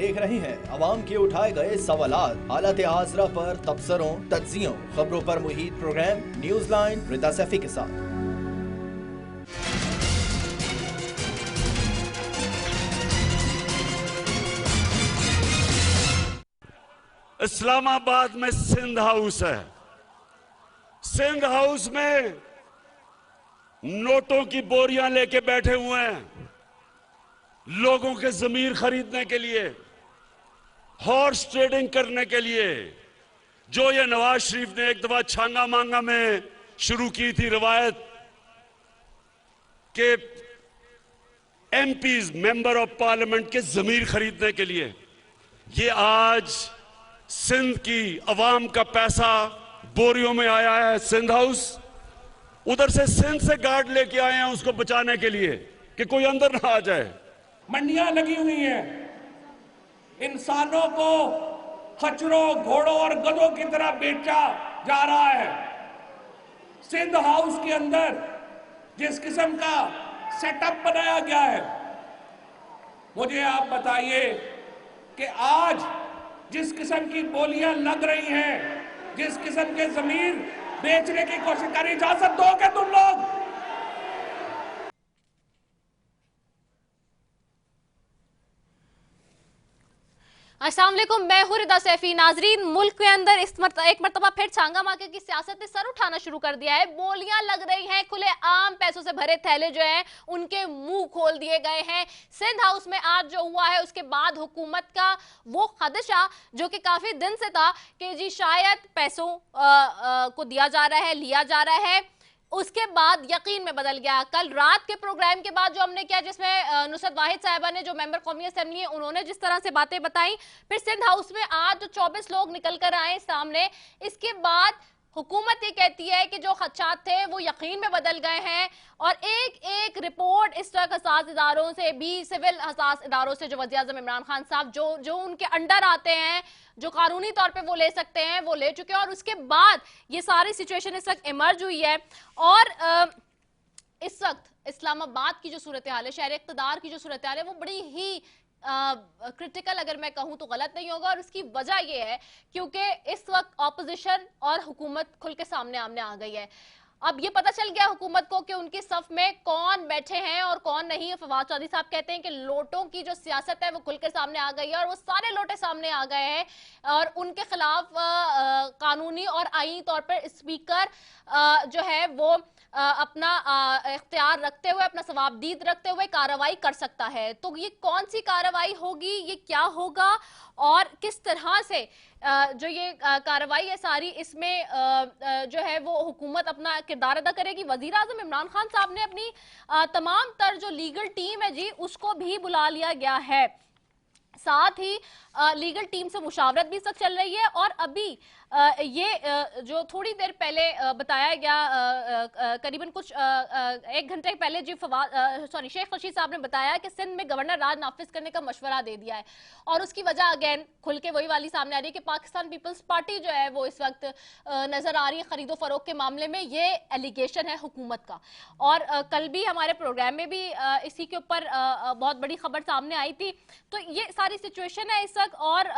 देख रहे हैं अवाम के उठाए गए सवालात, हालत आसरा पर तबसरों, तज्जियों, खबरों पर मुहित प्रोग्राम न्यूज लाइन रिदा सैफी के साथ। इस्लामाबाद में सिंध हाउस है। सिंध हाउस में नोटों की बोरियां लेके बैठे हुए हैं लोगों के जमीर खरीदने के लिए, हॉर्स ट्रेडिंग करने के लिए, जो ये नवाज शरीफ ने एक दफा छांगा मांगा में शुरू की थी रवायत के एमपीज, मेंबर ऑफ पार्लियामेंट के जमीर खरीदने के लिए। ये आज सिंध की अवाम का पैसा बोरियों में आया है सिंध हाउस। उधर से सिंध से गार्ड लेके आए हैं उसको बचाने के लिए कि कोई अंदर ना आ जाए। मंडियां लगी हुई हैं, इंसानों को खच्चरों, घोड़ों और गधों की तरह बेचा जा रहा है। सिंध हाउस के अंदर जिस किस्म का सेटअप बनाया गया है, मुझे आप बताइए कि आज जिस किस्म की बोलियां लग रही हैं, जिस किस्म के जमीन बेचने की कोशिश कर, इजाजत दोगे तुम लोग? अस्सलाम वालेकुम, मैं हूं रिदा सैफी। नाजरीन, मुल्क के अंदर एक मरतबा फिर छांगा माके की सियासत ने सर उठाना शुरू कर दिया है। बोलियां लग रही हैं, खुले आम पैसों से भरे थैले जो हैं उनके मुंह खोल दिए गए हैं। सिंध हाउस में आज जो हुआ है उसके बाद हुकूमत का वो खदशा जो कि काफी दिन से था कि जी शायद पैसों को दिया जा रहा है, लिया जा रहा है, उसके बाद यकीन में बदल गया। कल रात के प्रोग्राम के बाद जो हमने किया, जिसमें नुसरत वाहिद साहिबा ने, जो मेंबर कौमी असेंबली है, उन्होंने जिस तरह से बातें बताई, फिर सिंध हाउस में आज जो 24 लोग निकल कर आए सामने, इसके बाद हुकूमत ये कहती है कि जो खदशात थे वो यकीन में बदल गए हैं और एक एक रिपोर्ट इस तरह हसास इदारों से भी, सिविल हसास इदारों से, जो वज़ीर-ए-आज़म इमरान खान साहब जो उनके अंडर आते हैं, जो कानूनी तौर पे वो ले सकते हैं, वो ले चुके हैं। और उसके बाद ये सारी सिचुएशन इस वक्त इमर्ज हुई है और इस वक्त इस्लामाबाद की जो सूरत हाल है, शहर इक़्तिदार की जो सूरत हाल है, वो बड़ी ही क्रिटिकल, अगर मैं कहूं तो गलत नहीं होगा। और उसकी वजह यह है क्योंकि इस वक्त ऑपोजिशन और हुकूमत खुल के सामने आमने आ गई है। अब ये पता चल गया हुकूमत को कि उनके सफ में कौन बैठे हैं और कौन नहीं। फवाद चौधरी साहब कहते हैं कि लोटों की जो सियासत है वो खुलकर सामने आ गई है और वो सारे लोटे सामने आ गए हैं और उनके खिलाफ कानूनी और आईनी तौर पर स्पीकर जो है वो अपना इख्तियार रखते हुए, अपना सवाबदीद रखते हुए कार्रवाई कर सकता है। तो ये कौन सी कार्रवाई होगी, ये क्या होगा और किस तरह से जो ये कार्रवाई है सारी, इसमें जो है वो हुकूमत अपना किरदार अदा करेगी। वज़ीर-ए-आज़म इमरान खान साहब ने अपनी तमाम तर जो लीगल टीम है जी, उसको भी बुला लिया गया है। साथ ही लीगल टीम से मुशावरत भी सब चल रही है और अभी ये जो थोड़ी देर पहले बताया गया, करीबन कुछ 1 घंटे पहले जी शेख रशीद साहब ने बताया कि सिंध में गवर्नर राज नाफिज करने का मशवरा दे दिया है। और उसकी वजह अगेन खुल के वही वाली सामने आ रही है कि पाकिस्तान पीपल्स पार्टी जो है वो इस वक्त नजर आ रही है खरीदो फरोख्त के मामले में। ये एलिगेशन है हुकूमत का और कल भी हमारे प्रोग्राम में भी इसी के ऊपर बहुत बड़ी खबर सामने आई थी। तो ये सारी सिचुएशन है इस वक्त और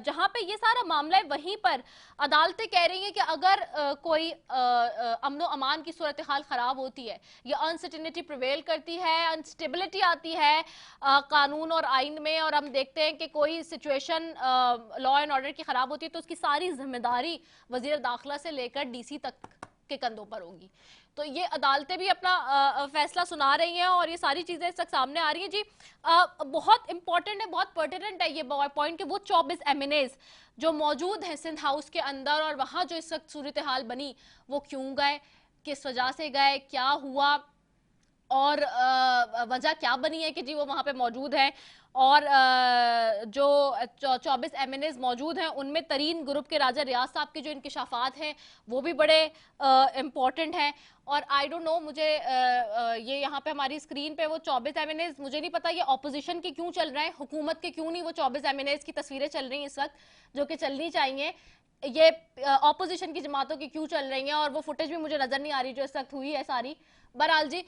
जहां पे ये सारा मामला है वहीं पर अदालतें कह रही हैं कि अगर कोई अमनो अमान की सूरत हाल खराब होती है या अनसर्टेनिटी प्रिवेल करती है, अनस्टेबिलिटी आती है कानून और आइन में, और हम देखते हैं कि कोई सिचुएशन लॉ एंड ऑर्डर की खराब होती है, तो उसकी सारी जिम्मेदारी वजीर दाखिला से लेकर डीसी तक के कंधों पर होगी। तो ये अदालतें भी अपना फैसला सुना रही हैं और ये सारी चीजें इस वक्त सामने आ रही हैं जी। बहुत इंपॉर्टेंट है, बहुत पर्टिनेंट है ये पॉइंट कि वो 24 एमएनएज जो मौजूद हैं सिंध हाउस के अंदर और वहाँ जो इस वक्त सूरत हाल बनी, वो क्यों गए, किस वजह से गए, क्या हुआ और वजह क्या बनी है कि जी वो वहाँ पे मौजूद हैं। और जो 24 एमएनएज मौजूद हैं उनमें तरीन ग्रुप के राजा रियाज साहब के जो इंकशाफात हैं वो भी बड़े इम्पॉर्टेंट हैं। और आई डोंट नो, मुझे ये यहाँ पे हमारी स्क्रीन पे वो 24 एमएनएज, मुझे नहीं पता ये ऑपोजिशन के क्यों चल रहे हैं, हुकूमत के क्यों नहीं वो 24 एमएनएज की तस्वीरें चल रही हैं इस वक्त, जो कि चलनी चाहिए ये ऑपोजिशन की जमातों की क्यों चल रही हैं, और वो फुटेज भी मुझे नजर नहीं आ रही जो इस वक्त हुई है सारी। बहरहाल जी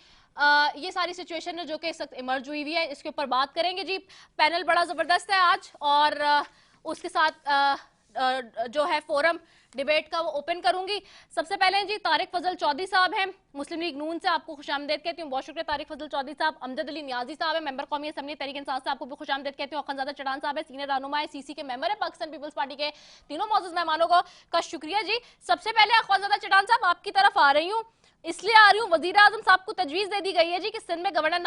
ये सारी सिचुएशन है जो कि इस वक्त इमर्ज हुई है, इसके ऊपर बात करेंगे जी। पैनल बड़ा जबरदस्त है आज, और उसके साथ जो है फोरम डिबेट का वो ओपन करूंगी। सबसे पहले जी तारिक फजल चौधरी साहब हैं, मुस्लिम लीग नून से, आपको खुशामदीद कहती हूँ, बहुत शुक्रिया तारिक फजल चौधरी साहब। अमजद अली नियाजी साहब है, मेंबर कौमी असम्बली तहरीक इंसाफ से, आपको भी खुशामदीद कहती हूँ। अखनजादा चढ़ान साहब है, सीनियर रहनुमा है, सीसी के मेंबर है पाकिस्तान पीपल्स पार्टी के। तीनों मौजूद मेहमानों का शुक्रिया जी। सबसे पहले अखनजादा चढ़ान साहब आपकी तरफ आ रही हूँ, इसलिए आ रही हूँ, वजीर आजम साहब को तजवीज दे दी गई है जी कि सिंध में गवर्नर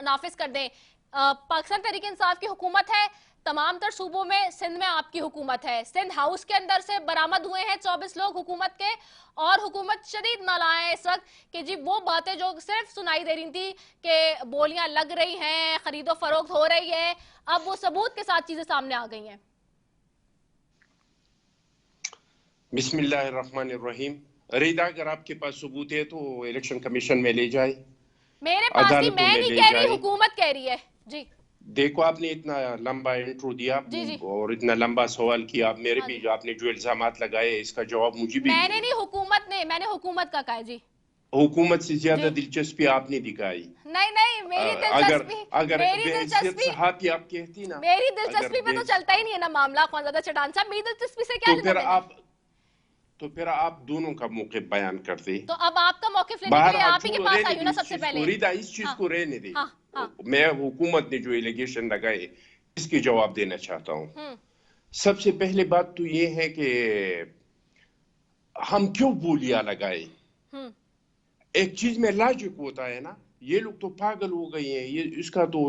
नाफिज कर दें। पाकिस्तान तहरीक इंसाफ की हुकूमत है, तमाम तर सूबों में, सिंध में आपकी हुकूमत है। सिंध हाउस के अंदर से बरामद हुए हैं 24 लोग हुकूमत के, और हुकूमत शदीद नालायक है इस वक्त कि जी वो बातें जो सिर्फ सुनाई दे रही थी कि बोलियां लग रही हैं, खरीदो फरोख्त हो रही है, अब वो सबूत के साथ चीजें सामने आ गई हैं। बिस्मिल्लाहिर्रहमानिर्रहीम। रेदा, अगर आपके पास सबूत है तो इलेक्शन कमीशन में ले जाए, मेरे पास ही, मैं नहीं कह रही, हुकूमत कह रही है जी। देखो, आपने इतना लंबा इंट्रो दिया जी। और इतना लंबा सवाल किया, मेरे भी आपने जो इल्जामात लगाए इसका जवाब मुझे भी, मैंने नहीं, हुकूमत ने, मैंने हुकूमत का कहा है जी। हुकूमत से ज्यादा दिलचस्पी आपने दिखाई। नहीं, मेरी दिलचस्पी, अगर मेरी दिलचस्पी आप कहती ना, मेरी दिलचस्पी पे तो चलता ही नहीं है ना मामला। ख्वाजादा चढ़ान साहब, मेरी दिलचस्पी से क्या तो फिर आप दोनों का मौक़िफ़ बयान करते। तो अब आपका मौक़िफ़ लेने के लिए आप ही के पास आई हूं ना सबसे पहले। इस चीज को रहने दे। मैं हुकूमत ने जो एलिगेशन लगाए इसके जवाब देना चाहता हूँ। सबसे पहले बात तो ये है कि हम क्यों बोलियां लगाए। एक चीज में लॉजिक होता है ना, ये लोग तो पागल हो गए हैं, ये इसका तो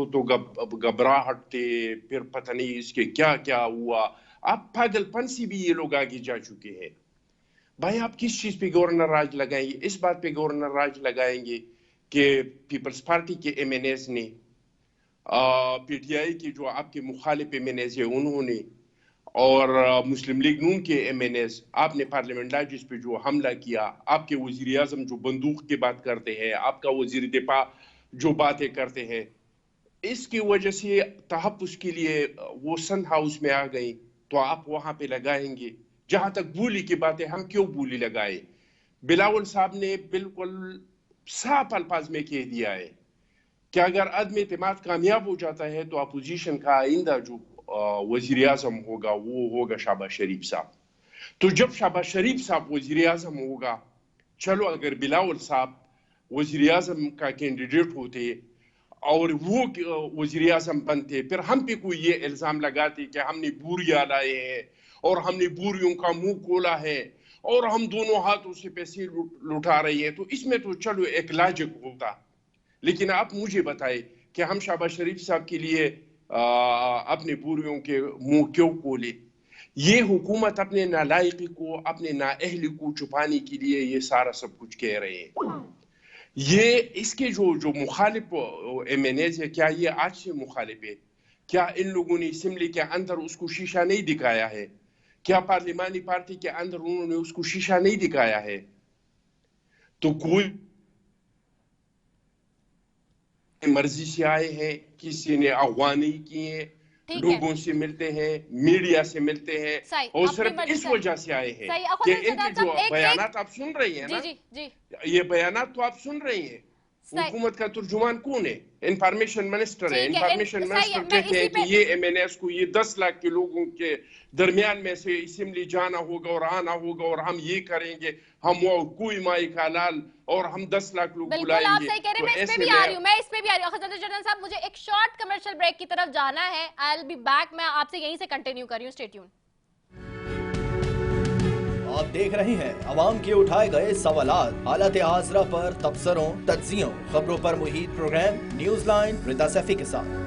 घबराहट थे, फिर पता नहीं इसके क्या क्या हुआ। अब पागलपन से भी ये लोग आगे जा चुके हैं। भाई, आप किस चीज पे गवर्नर राज लगाएंगे? इस बात पे गवर्नर राज लगाएंगे कि पीपल्स पार्टी के एमएनएस ने, पीटीआई के जो आपके मुखालिफ एमएनएस है उन्होंने, और मुस्लिम लीग नून के एमएनएस, आपने पार्लियामेंटारियंस पे जो हमला किया, आपके वजीर आजम जो बंदूक की बात करते हैं, आपका वजीर दिफा जो बातें करते हैं, इसकी वजह से तहफ़्फ़ुज़ के लिए वो सिंध हाउस में आ गई, तो आप वहां पे लगाएंगे। जहां तक बोली की बात है, हम क्यों बोली लगाए? बिलावल साहब ने बिल्कुल साफ अल्फाज में कह दिया है कि अगर अदम एतमाद कामयाब हो जाता है तो अपोजिशन का आइंदा जो वजीर आजम होगा वो होगा शहबाज शरीफ साहब। तो जब शहबाज शरीफ साहब वजीर आजम होगा, चलो अगर बिलावल साहब वजीर आजम का कैंडिडेट होते और वो वजीर आजम बनते, फिर हम पे कोई ये इल्जाम लगाते कि हमने बोरियां लाए हैं और हमने बोरियों का मुंह खोला है और हम दोनों हाथों से पैसे लुटा रही हैं, तो इसमें तो चलो एक लॉजिक होता। लेकिन आप मुझे बताए कि हम शहबाज शरीफ साहब के लिए अपने बोरियों के मुंह क्यों खोले? ये हुकूमत अपने नालायकी को, अपने नाअहली को छुपाने के लिए ये सारा सब कुछ कह रहे हैं। ये इसके जो मुखालिफ एमएनएस है, क्या ये आज से मुखालिफ है? क्या इन लोगों ने असेंबली के अंदर उसको शीशा नहीं दिखाया है? क्या पार्लिमानी पार्टी के अंदर उन्होंने उसको शीशा नहीं दिखाया है? तो कोई मर्जी से आए हैं, किसी ने अगवानी की है, लोगों से मिलते हैं, मीडिया से मिलते हैं, और सिर्फ इस वजह से आए हैं कि इनके जो बयानात आप सुन रही हैं ना, ये बयानात तो आप सुन रही हैं, हुकूमत का तर्जुमान कौन है? इंफॉर्मेशन मिनिस्टर है। इंफॉर्मेशन मिनिस्टर कहते हैं कि ये एमएनएस को ये 10 लाख के लोगों के दरमियान में से असेंबली जाना होगा और आना होगा और हम ये करेंगे, हम वो कोई माई का लाल और हम 10 लाख लोग बुलाएंगे। आप सही कह रहे हैं, मैं इस पे भी आ रही हूं, मैं इस पे भी आ रही हूं। खजाना चढ़ान साहब, मुझे एक शॉर्ट कमर्शियल ब्रेक की तरफ जाना है, आई विल बी बैक। मैं आपसे यहीं से कंटिन्यू कर रही हूं, स्टे ट्यून। आप देख रहे हैं अवाम के उठाए गए सवालात, हालत हाज़रा पर तबसरों, तज्जियों, खबरों पर मुहित प्रोग्राम न्यूज लाइन रिदा सैफी के साथ।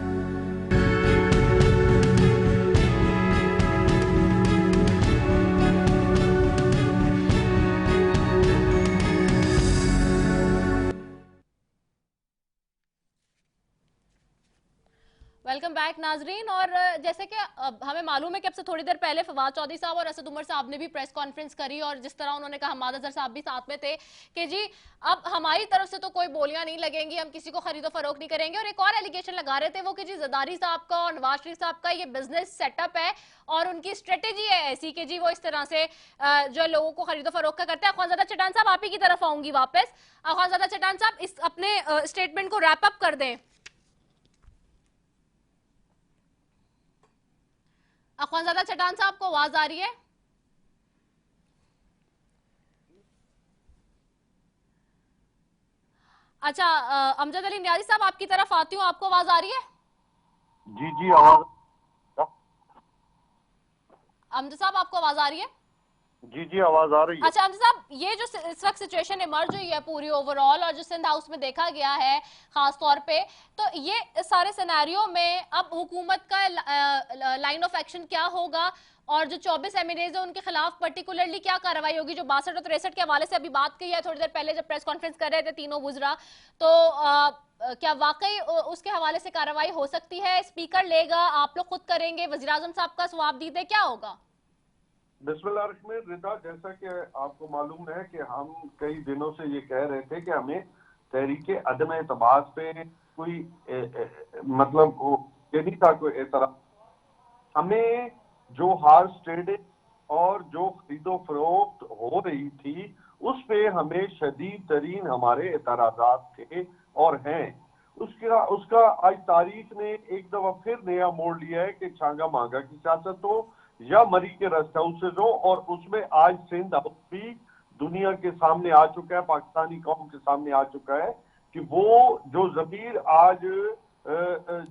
वेलकम बैक नाजरीन। और जैसे कि हमें मालूम है कि अब से थोड़ी देर पहले फवाद चौधरी साहब और असद उमर साहब ने भी प्रेस कॉन्फ्रेंस करी और जिस तरह उन्होंने कहा, हमाद अजहर साहब भी साथ में थे कि जी अब हमारी तरफ से तो कोई बोलियां नहीं लगेंगी, हम किसी को खरीदो फरोख्त नहीं करेंगे। और एक और एलिगेशन लगा रहे थे वो कि जी जरदारी साहब का और नवाज शरीफ साहब का ये बिजनेस सेटअप है और उनकी स्ट्रेटेजी है ऐसी कि जी वो इस तरह से जो लोगों को खरीदो फरोख्त करते हैं। अखवानजादा चट्टान साहब, आप ही की तरफ आऊंगी वापस। अखवानजादा चट्टान साहब, इस अपने स्टेटमेंट को रैप अप कर दें। अखवानजादा चट्टान साहब को आवाज आ रही है? अच्छा, अमजद अली नियाज़ी साहब आपकी तरफ आती हूँ, आपको आवाज आ रही है? जी जी आवाज। अमजद साहब आपको आवाज आ रही है? जी जी आवाज आ रही है। अच्छा अमजद साहब, ये जो इस वक्त सिचुएशन इमर्ज हुई है पूरी ओवरऑल और जो सिंध हाउस में देखा गया है खास तौर पे, तो ये सारे सिनेरियो में अब हुकूमत का लाइन ऑफ एक्शन क्या होगा और जो 24 एमएनएज है उनके खिलाफ पर्टिकुलरली क्या कार्रवाई होगी? जो 62 और 63 के हवाले से अभी बात की है थोड़ी देर पहले जब प्रेस कॉन्फ्रेंस कर रहे थे तीनों वुज़रा, तो क्या वाकई उसके हवाले से कार्रवाई हो सकती है? स्पीकर लेगा, आप लोग खुद करेंगे, वज़ीर आज़म साहब का जवाबदीद है, क्या होगा? बिस्मिल्लाहिर्रहमानिर्रहीम। रिदा, जैसा कि आपको मालूम है कि हम कई दिनों से ये कह रहे थे कि हमें तहरीके अदम एतबार पे कोई मतलब ये नहीं था कोई एतराज। हमें जो हार्स ट्रेडिंग और जो खरीदो फरोख्त हो रही थी उस पे हमें शदीद तरीन हमारे एतराज़ात थे और हैं। उसका आज तारीख ने एक दफा फिर नया मोड़ लिया है कि छांगा मांगा की सियासत हो या मरी के रेस्ट हाउसेज हो, और उसमें आज सिंध हाउस भी दुनिया के सामने आ चुका है, पाकिस्तानी कौम के सामने आ चुका है कि वो जो ज़मीर आज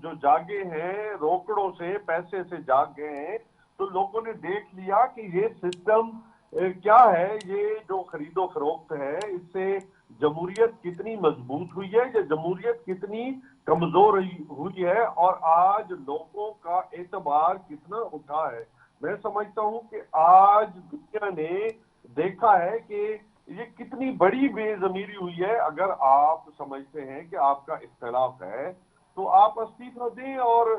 जो जागे हैं रोकड़ों से, पैसे से जाग गए हैं, तो लोगों ने देख लिया कि ये सिस्टम क्या है, ये जो खरीदो फरोख्त है इससे जमहूरियत कितनी मजबूत हुई है या जमहूरियत कितनी कमजोर हुई है और आज लोगों का एतबार कितना उठा है। मैं समझता हूं कि आज दुनिया ने देखा है कि ये कितनी बड़ी बेज़मीरी हुई है। अगर आप समझते हैं कि आपका इख्तिलाफ है तो आप इस्तीफा दें और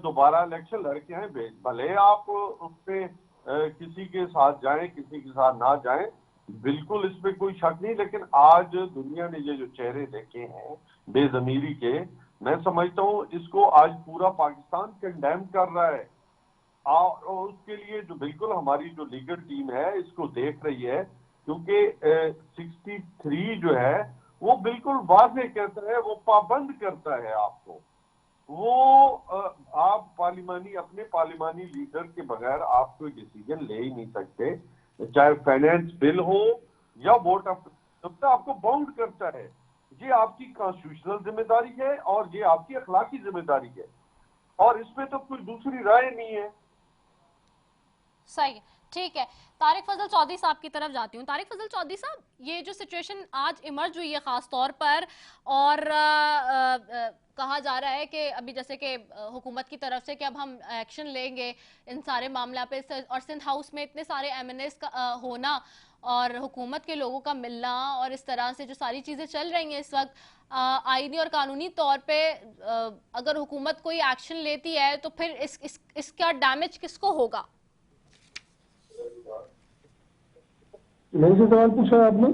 दोबारा इलेक्शन लड़के आए, भले आप उससे किसी के साथ जाएं किसी के साथ ना जाएं, बिल्कुल इस पे कोई शक नहीं। लेकिन आज दुनिया ने ये जो चेहरे देखे हैं बेज़मीरी के, मैं समझता हूँ इसको आज पूरा पाकिस्तान कंडेम कर रहा है और उसके लिए जो बिल्कुल हमारी जो लीगल टीम है इसको देख रही है, क्योंकि 63 जो है वो बिल्कुल वाज़ेह कहता है, वो पाबंद करता है आपको। वो आप अपने पार्लिमानी लीडर के बगैर आप कोई डिसीजन ले ही नहीं सकते, चाहे फाइनेंस बिल हो या वोट ऑफ आपको बाउंड करता है। ये आपकी कॉन्स्टिट्यूशनल जिम्मेदारी है और ये आपकी अखलाकी जिम्मेदारी है और इसमें तो कोई दूसरी राय नहीं है। सही, ठीक है। तारिक फजल चौधरी साहब की तरफ जाती हूँ। तारिक फजल चौधरी साहब, ये जो सिचुएशन आज इमर्ज हुई है खास तौर पर और कहा जा रहा है कि अभी जैसे कि हुकूमत की तरफ से कि अब हम एक्शन लेंगे इन सारे मामला पे, और सिंध हाउस में इतने सारे एमएनएस का होना और हुकूमत के लोगों का मिलना और इस तरह से जो सारी चीज़ें चल रही हैं इस वक्त आईनी और कानूनी तौर पे, अगर हुकूमत कोई एक्शन लेती है तो फिर इसका डैमेज किसको होगा? मेरे से सवाल पूछा आपने?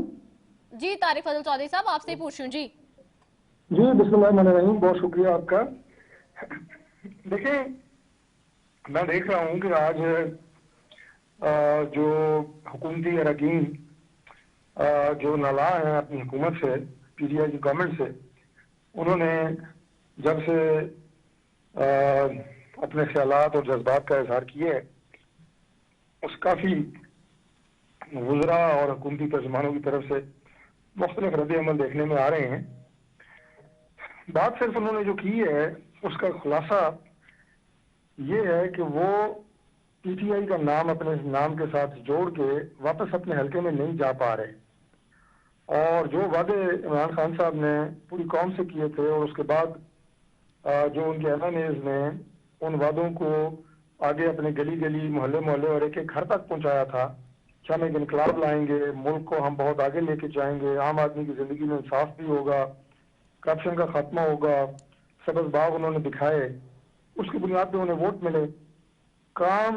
जी तारिक फजल चौधरी साहब, आपसे ही पूछ रही हूँ। जी बिस्मिल्लाहिर्रहमानिर्रहीम, बहुत शुक्रिया आपका। देखिए, मैं देख रहा हूँ कि आज जो हुकूमती अरकान जो नाला है अपनी हुकूमत से, पीटीआई की गवर्नमेंट से, उन्होंने जब से अपने ख्यालात और जज्बात का इजहार किया है, उस काफ़ी वुज़रा और हुकूमती तर्जुमानों की तरफ से मुख्तलिफ रद्द अमल देखने में आ रहे हैं। बात सिर्फ उन्होंने जो की है उसका खुलासा ये है कि वो पीटीआई का नाम अपने नाम के साथ जोड़ के वापस अपने हल्के में नहीं जा पा रहे, और जो वादे इमरान खान साहब ने पूरी कौम से किए थे और उसके बाद जो उनके एमएनएज ने उन वादों को आगे अपने गली गली, मोहल्ले मोहल्ले और एक एक घर तक पहुंचाया था कि हम एक इनकलाब लाएंगे, मुल्क को हम बहुत आगे लेके जाएंगे, आम आदमी की जिंदगी में इंसाफ भी होगा, करप्शन का खात्मा होगा, सबज बाग उन्होंने दिखाए, اس کی بنیاد پہ انہیں ووٹ ملے. کام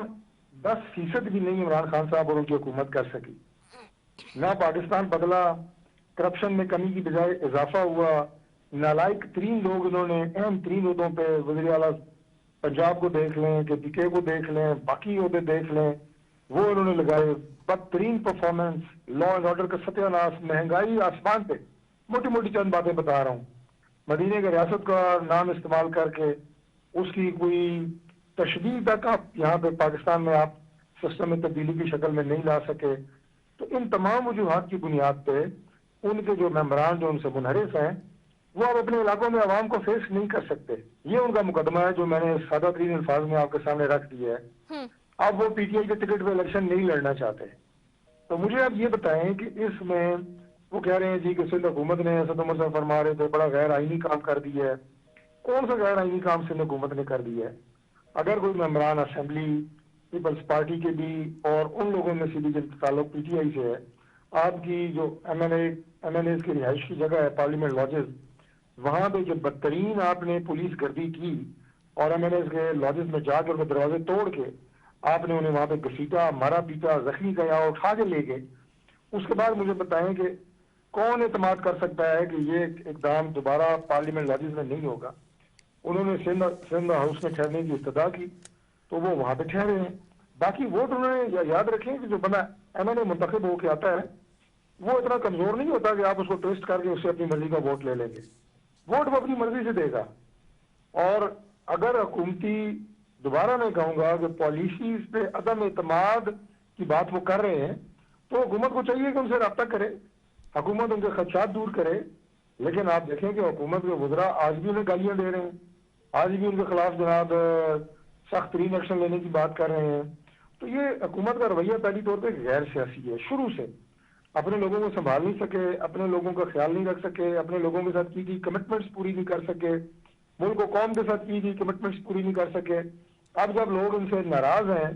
10% بھی نہیں عمران خان صاحب اور ان کی حکومت کر سکی. نہ پاکستان بدلا, کرپشن میں کمی کی بجائے اضافہ ہوا. نالائق ترین لوگ انہوں نے اہم ترین عہدوں پہ, وزیر اعلیٰ پنجاب کو دیکھ لیں, KPK کو دیکھ لیں, باقی عہدے دیکھ لیں, وہ انہوں نے لگائے. بدترین پرفارمنس, لا اینڈ آرڈر کا ستیہ ناش, مہنگائی آسمان پہ. موٹی موٹی چند باتیں بتا رہا ہوں. مدینے کے ریاست کا نام استعمال کر کے اس کی کوئی تشدید تک آپ یہاں پہ پاکستان میں آپ سسٹم میں تبدیلی کی شکل میں نہیں لا سکے. تو ان تمام وجوہات کی بنیاد پہ ان کے جو ممبران جو ان سے منحرف ہیں وہ اب اپنے علاقوں میں عوام کو فیس نہیں کر سکتے. یہ ان کا مقدمہ ہے جو میں نے سادہ ترین الفاظ میں آپ کے سامنے رکھ دیا ہے. اب وہ PTI کے ٹکٹ پہ الیکشن نہیں لڑنا چاہتے. تو مجھے آپ یہ بتائیں کہ اس میں وہ کہہ رہے ہیں جی کہ سندھ حکومت نے, اسد عمر صاحب فرما رہے تھے, بڑا غیر آئینی کام کر دیا ہے. کون سا غیر آئینی کام سندھ حکومت نے کر دیا ہے؟ اگر کوئی ممبران اسمبلی پیپلز پارٹی کے بھی اور ان لوگوں میں سے بھی جن کا تعلق PTI سے ہے, آپ کی جو MNAs کی رہائش کی جگہ ہے پارلیمنٹ لاجز, وہاں پہ جو بدترین آپ نے پولیس گردی کی اور MNAs کے لاجز میں جا کر دروازے توڑ کے آپ نے انہیں وہاں پہ گھسیٹا, مارا پیٹا, زخمی کیا, اٹھا کے لے گئے. اس کے بعد مجھے بتائیں کہ کون اعتماد کر سکتا ہے کہ یہ اقدام دوبارہ پارلیمنٹ لاجز میں نہیں ہوگا؟ انہوں نے سندھ ہاؤس میں ٹھہرنے کی ابتدا کی تو وہ وہاں پہ ٹھہرے ہیں. باقی ووٹ انہوں نے یاد رکھیں کہ جو بندہ MNA منتخب ہو کے آتا ہے وہ اتنا کمزور نہیں ہوتا کہ آپ اس کو ٹویسٹ کر کے اس سے اپنی مرضی کا ووٹ لے لیں گے. ووٹ وہ اپنی مرضی سے دے گا. اور اگر حکومتی, دوبارہ میں کہوں گا کہ پالیسیز پہ عدم اعتماد کی بات وہ کر رہے ہیں تو حکومت کو چاہیے کہ ان سے رابطہ کرے, حکومت ان کے خدشات دور کرے. لیکن آپ دیکھیں کہ حکومت کے وزراء آج بھی انہیں گالیاں دے رہے ہیں, آج بھی ان کے خلاف جناب سخت ترین ایکشن لینے کی بات کر رہے ہیں. تو یہ حکومت کا رویہ پہلی طور پہ غیر سیاسی ہے. شروع سے اپنے لوگوں کو سنبھال نہیں سکے, اپنے لوگوں کا خیال نہیں رکھ سکے, اپنے لوگوں کے ساتھ کی گئی کمٹمنٹس پوری نہیں کر سکے, ملک و قوم کے ساتھ کی گئی کمٹمنٹس پوری نہیں کر سکے. اب جب لوگ ان سے ناراض ہیں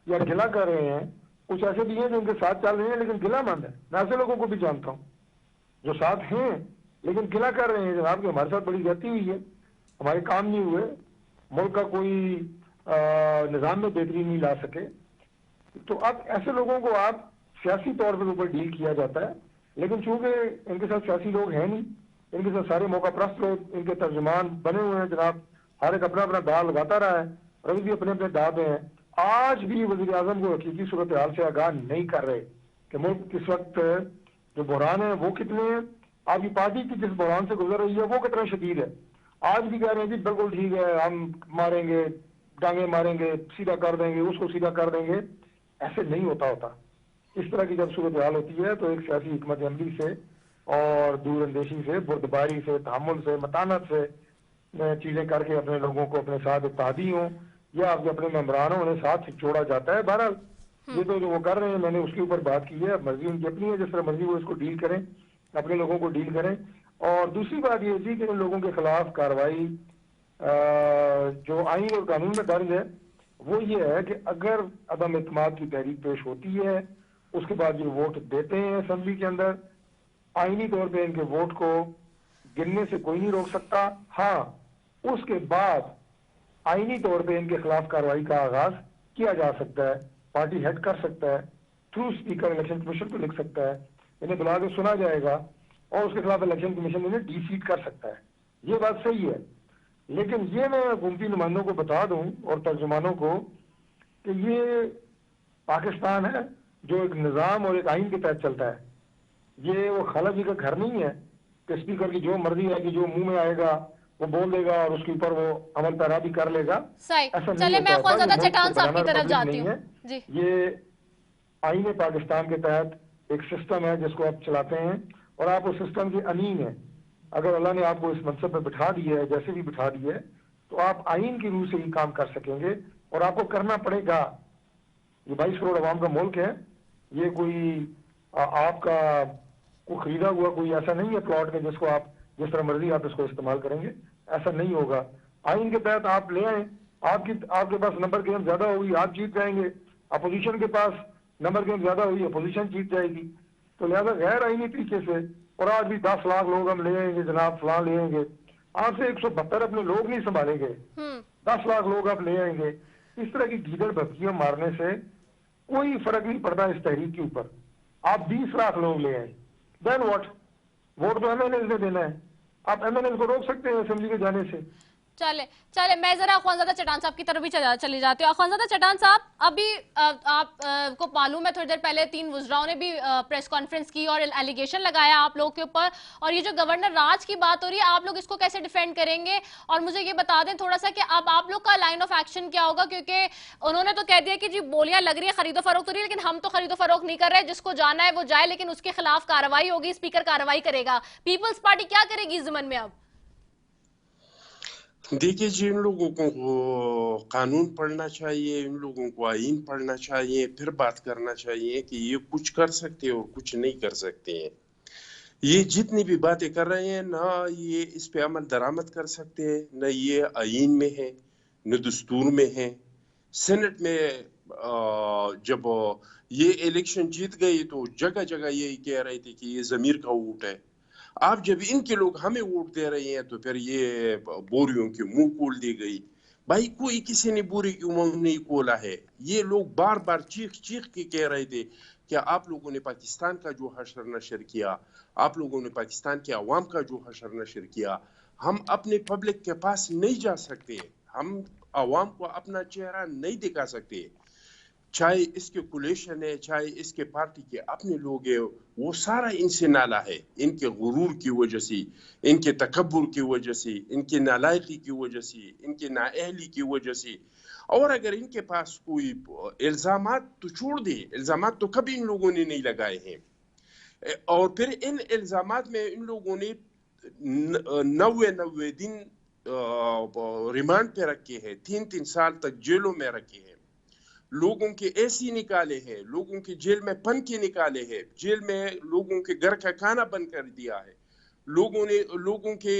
یا گلہ کر رہے ہیں, کچھ ایسے بھی ہیں جو ان کے ساتھ چل رہے ہیں لیکن گلہ مند ہے, میں ایسے لوگوں کو بھی جانتا ہوں جو ساتھ ہیں لیکن گلہ کر رہے ہیں جناب کہ ہمارے ساتھ بڑی زیادتی ہوئی ہے, ہمارے کام نہیں ہوئے, ملک کا کوئی نظام میں بہتری نہیں لا سکے. تو اب ایسے لوگوں کو آپ سیاسی طور پر اوپر ڈیل کیا جاتا ہے. لیکن چونکہ ان کے ساتھ سیاسی لوگ ہیں نہیں, ان کے ساتھ سارے موقع پرست لوگ ان کے ترجمان بنے ہوئے ہیں جناب, ہر ایک اپنا اپنا داغ لگاتا رہا ہے, روی بھی اپنے اپنے داغ پہ ہیں. آج بھی وزیر اعظم کو حقیقی صورتحال سے آگاہ نہیں کر رہے کہ ملک کس وقت جو بحران ہے وہ کتنے ہیں, آپ کی پارٹی کی جس بحران سے گزر رہی ہے وہ کتنا شدید ہے. آج بھی کہہ رہے ہیں جی بالکل ٹھیک ہے, ہم ماریں گے, ڈانگیں ماریں گے, سیدھا کر دیں گے, اس کو سیدھا کر دیں گے. ایسے نہیں ہوتا. اس طرح کی جب صورتحال ہوتی ہے تو ایک سیاسی حکمت عملی سے اور دور اندیشی سے, بردباری سے, تحمل سے, متانت سے چیزیں کر کے اپنے لوگوں کو اپنے ساتھ اتحادی ہوں یا آپ کے اپنے ممبرانوں انہیں ساتھ جوڑا جاتا ہے. بہرحال یہ تو جو وہ کر رہے ہیں میں نے اس کے اوپر بات کی ہے, مرضی ان کی اپنی ہے, جس طرح مرضی وہ اس کو ڈیل کریں, اپنے لوگوں کو ڈیل کریں. اور دوسری بات یہ تھی کہ ان لوگوں کے خلاف کارروائی جو آئین اور قانون میں درج ہے وہ یہ ہے کہ اگر عدم اعتماد کی تحریک پیش ہوتی ہے اس کے بعد یہ ووٹ دیتے ہیں اسمبلی کے اندر, آئینی طور پہ ان کے ووٹ کو گننے سے کوئی نہیں روک سکتا. ہاں اس کے بعد آئینی طور پہ ان کے خلاف کارروائی کا آغاز کیا جا سکتا ہے, پارٹی ہیڈ کر سکتا ہے, تھرو اسپیکر الیکشن کمیشن کو لکھ سکتا ہے, انہیں بلا کے سنا جائے گا اور اس کے خلاف الیکشن کمیشن انہیں ڈی سیٹ کر سکتا ہے. یہ بات صحیح ہے. لیکن یہ میں حکومتی نمائندوں کو بتا دوں اور ترجمانوں کو کہ یہ پاکستان ہے جو ایک نظام اور ایک آئین کے تحت چلتا ہے. یہ وہ خالہ جی کا گھر نہیں ہے کہ اسپیکر کی جو مرضی آئے گی, جو منہ میں آئے گا وہ بول دے گا اور اس کے اوپر وہ عمل پیرا بھی کر لے گا. ایسا چلے میں خود زیادہ چٹان صاحب کی طرف جاتی ہوں. یہ آئین پاکستان کے تحت ایک سسٹم ہے جس کو آپ چلاتے ہیں اور آپ اس سسٹم کے امین ہیں. اگر اللہ نے آپ کو اس منصب پہ بٹھا دیا ہے, جیسے بھی بٹھا دیا ہے, تو آپ آئین کی روح سے ہی کام کر سکیں گے اور آپ کو کرنا پڑے گا. یہ 22 کروڑ عوام کا ملک ہے, یہ کوئی آپ کا کوئی خریدا ہوا کوئی ایسا نہیں ہے پلاٹ کے جس کو آپ جس طرح مرضی آپ اس کو استعمال کریں گے. ایسا نہیں ہوگا. آئین کے تحت آپ لے آئیں, آپ کے پاس نمبر گیم زیادہ ہوگی, آپ جیت جائیں گے. اپوزیشن کے پاس نمبر گیم زیادہ ہوگی, اپوزیشن جیت جائے گی. تو لہذا غیر آئینی طریقے سے, اور آج بھی 10 لاکھ لوگ ہم لے آئیں گے جناب, فلاں لے آئیں گے, آپ سے 172 اپنے لوگ نہیں سنبھالیں گے. 10 लाख लोग आप ले आएंगे, इस तरह की गीदड़ भपकियां मारने से कोई फर्क नहीं पड़ता इस तहरीक के ऊपर। आप 20 लाख लोग ले आए, देन व्हाट? वोट तो एमएनएस ने देना है, आप एमएनएस को रोक सकते हैं असेंबली के जाने से? चले चले, मैं जरा अख्वानज़ादा चट्टान साहब की तरफ भी चली जाती हूँ। अख्वानज़ादा चट्टान साहब, अभी आप को मालूम है थोड़ी देर पहले 3 वुज़राओं ने भी प्रेस कॉन्फ्रेंस की और एलिगेशन लगाया आप लोगों के ऊपर, और ये जो गवर्नर राज की बात हो रही है, आप लोग इसको कैसे डिफेंड करेंगे? और मुझे ये बता दें थोड़ा सा कि अब आप लोग का लाइन ऑफ एक्शन क्या होगा, क्योंकि उन्होंने तो कह दिया कि जी बोलियां लग रही है, खरीदो फरोख्त हो रही है, लेकिन हम तो खरीदो फरोख्त नहीं कर रहे, जिसको जाना है वो जाए, लेकिन उसके खिलाफ कार्रवाई होगी, स्पीकर कार्रवाई करेगा। पीपल्स पार्टी क्या करेगी इस ज़मन में अब? देखिए जी, इन लोगों को कानून पढ़ना चाहिए, इन लोगों को आईन पढ़ना चाहिए, फिर बात करना चाहिए कि ये कुछ कर सकते हैं और कुछ नहीं कर सकते हैं। ये जितनी भी बातें कर रहे हैं ना, ये इस पे अमल दरामद कर सकते हैं, न ये आईन में है न दस्तूर में है। सेनेट में जब ये इलेक्शन जीत गई तो जगह जगह यही कह रहे थे कि ये ज़मीर का वोट है। आप जब इनके लोग हमें वोट दे रहे हैं तो फिर ये बोरियों की मुंह खोल दी गई। भाई कोई किसी ने बोरी की मुंह नहीं खोला है। ये लोग बार बार चीख चीख के कह रहे थे कि आप लोगों ने पाकिस्तान का जो हशर नशर किया, आप लोगों ने पाकिस्तान के अवाम का जो हशर नशर किया, हम अपने पब्लिक के पास नहीं जा सकते, हम अवाम को अपना चेहरा नहीं दिखा सकते। चाहे इसके कोलिशन है, चाहे इसके पार्टी के अपने लोग हैं, वो सारा इनसे नाला है। इनके गुरूर की वजह से, इनके तकब्बुर की वजह से, इनके नालायकी की वजह से, इनके नाअहली की वजह से। और अगर इनके पास कोई इल्जामात तो छोड़ दे, इल्जामात तो कभी इन लोगों ने नहीं लगाए हैं। और फिर इन इल्जामात में इन लोगों ने 90 दिन रिमांड पे रखे हैं, 3 साल तक जेलों में रखे हैं, लोगों के एसी निकाले हैं, लोगों के जेल में पंखे निकाले हैं, जेल में लोगों के घर का खाना बंद कर दिया है, लोगों ने लोगों के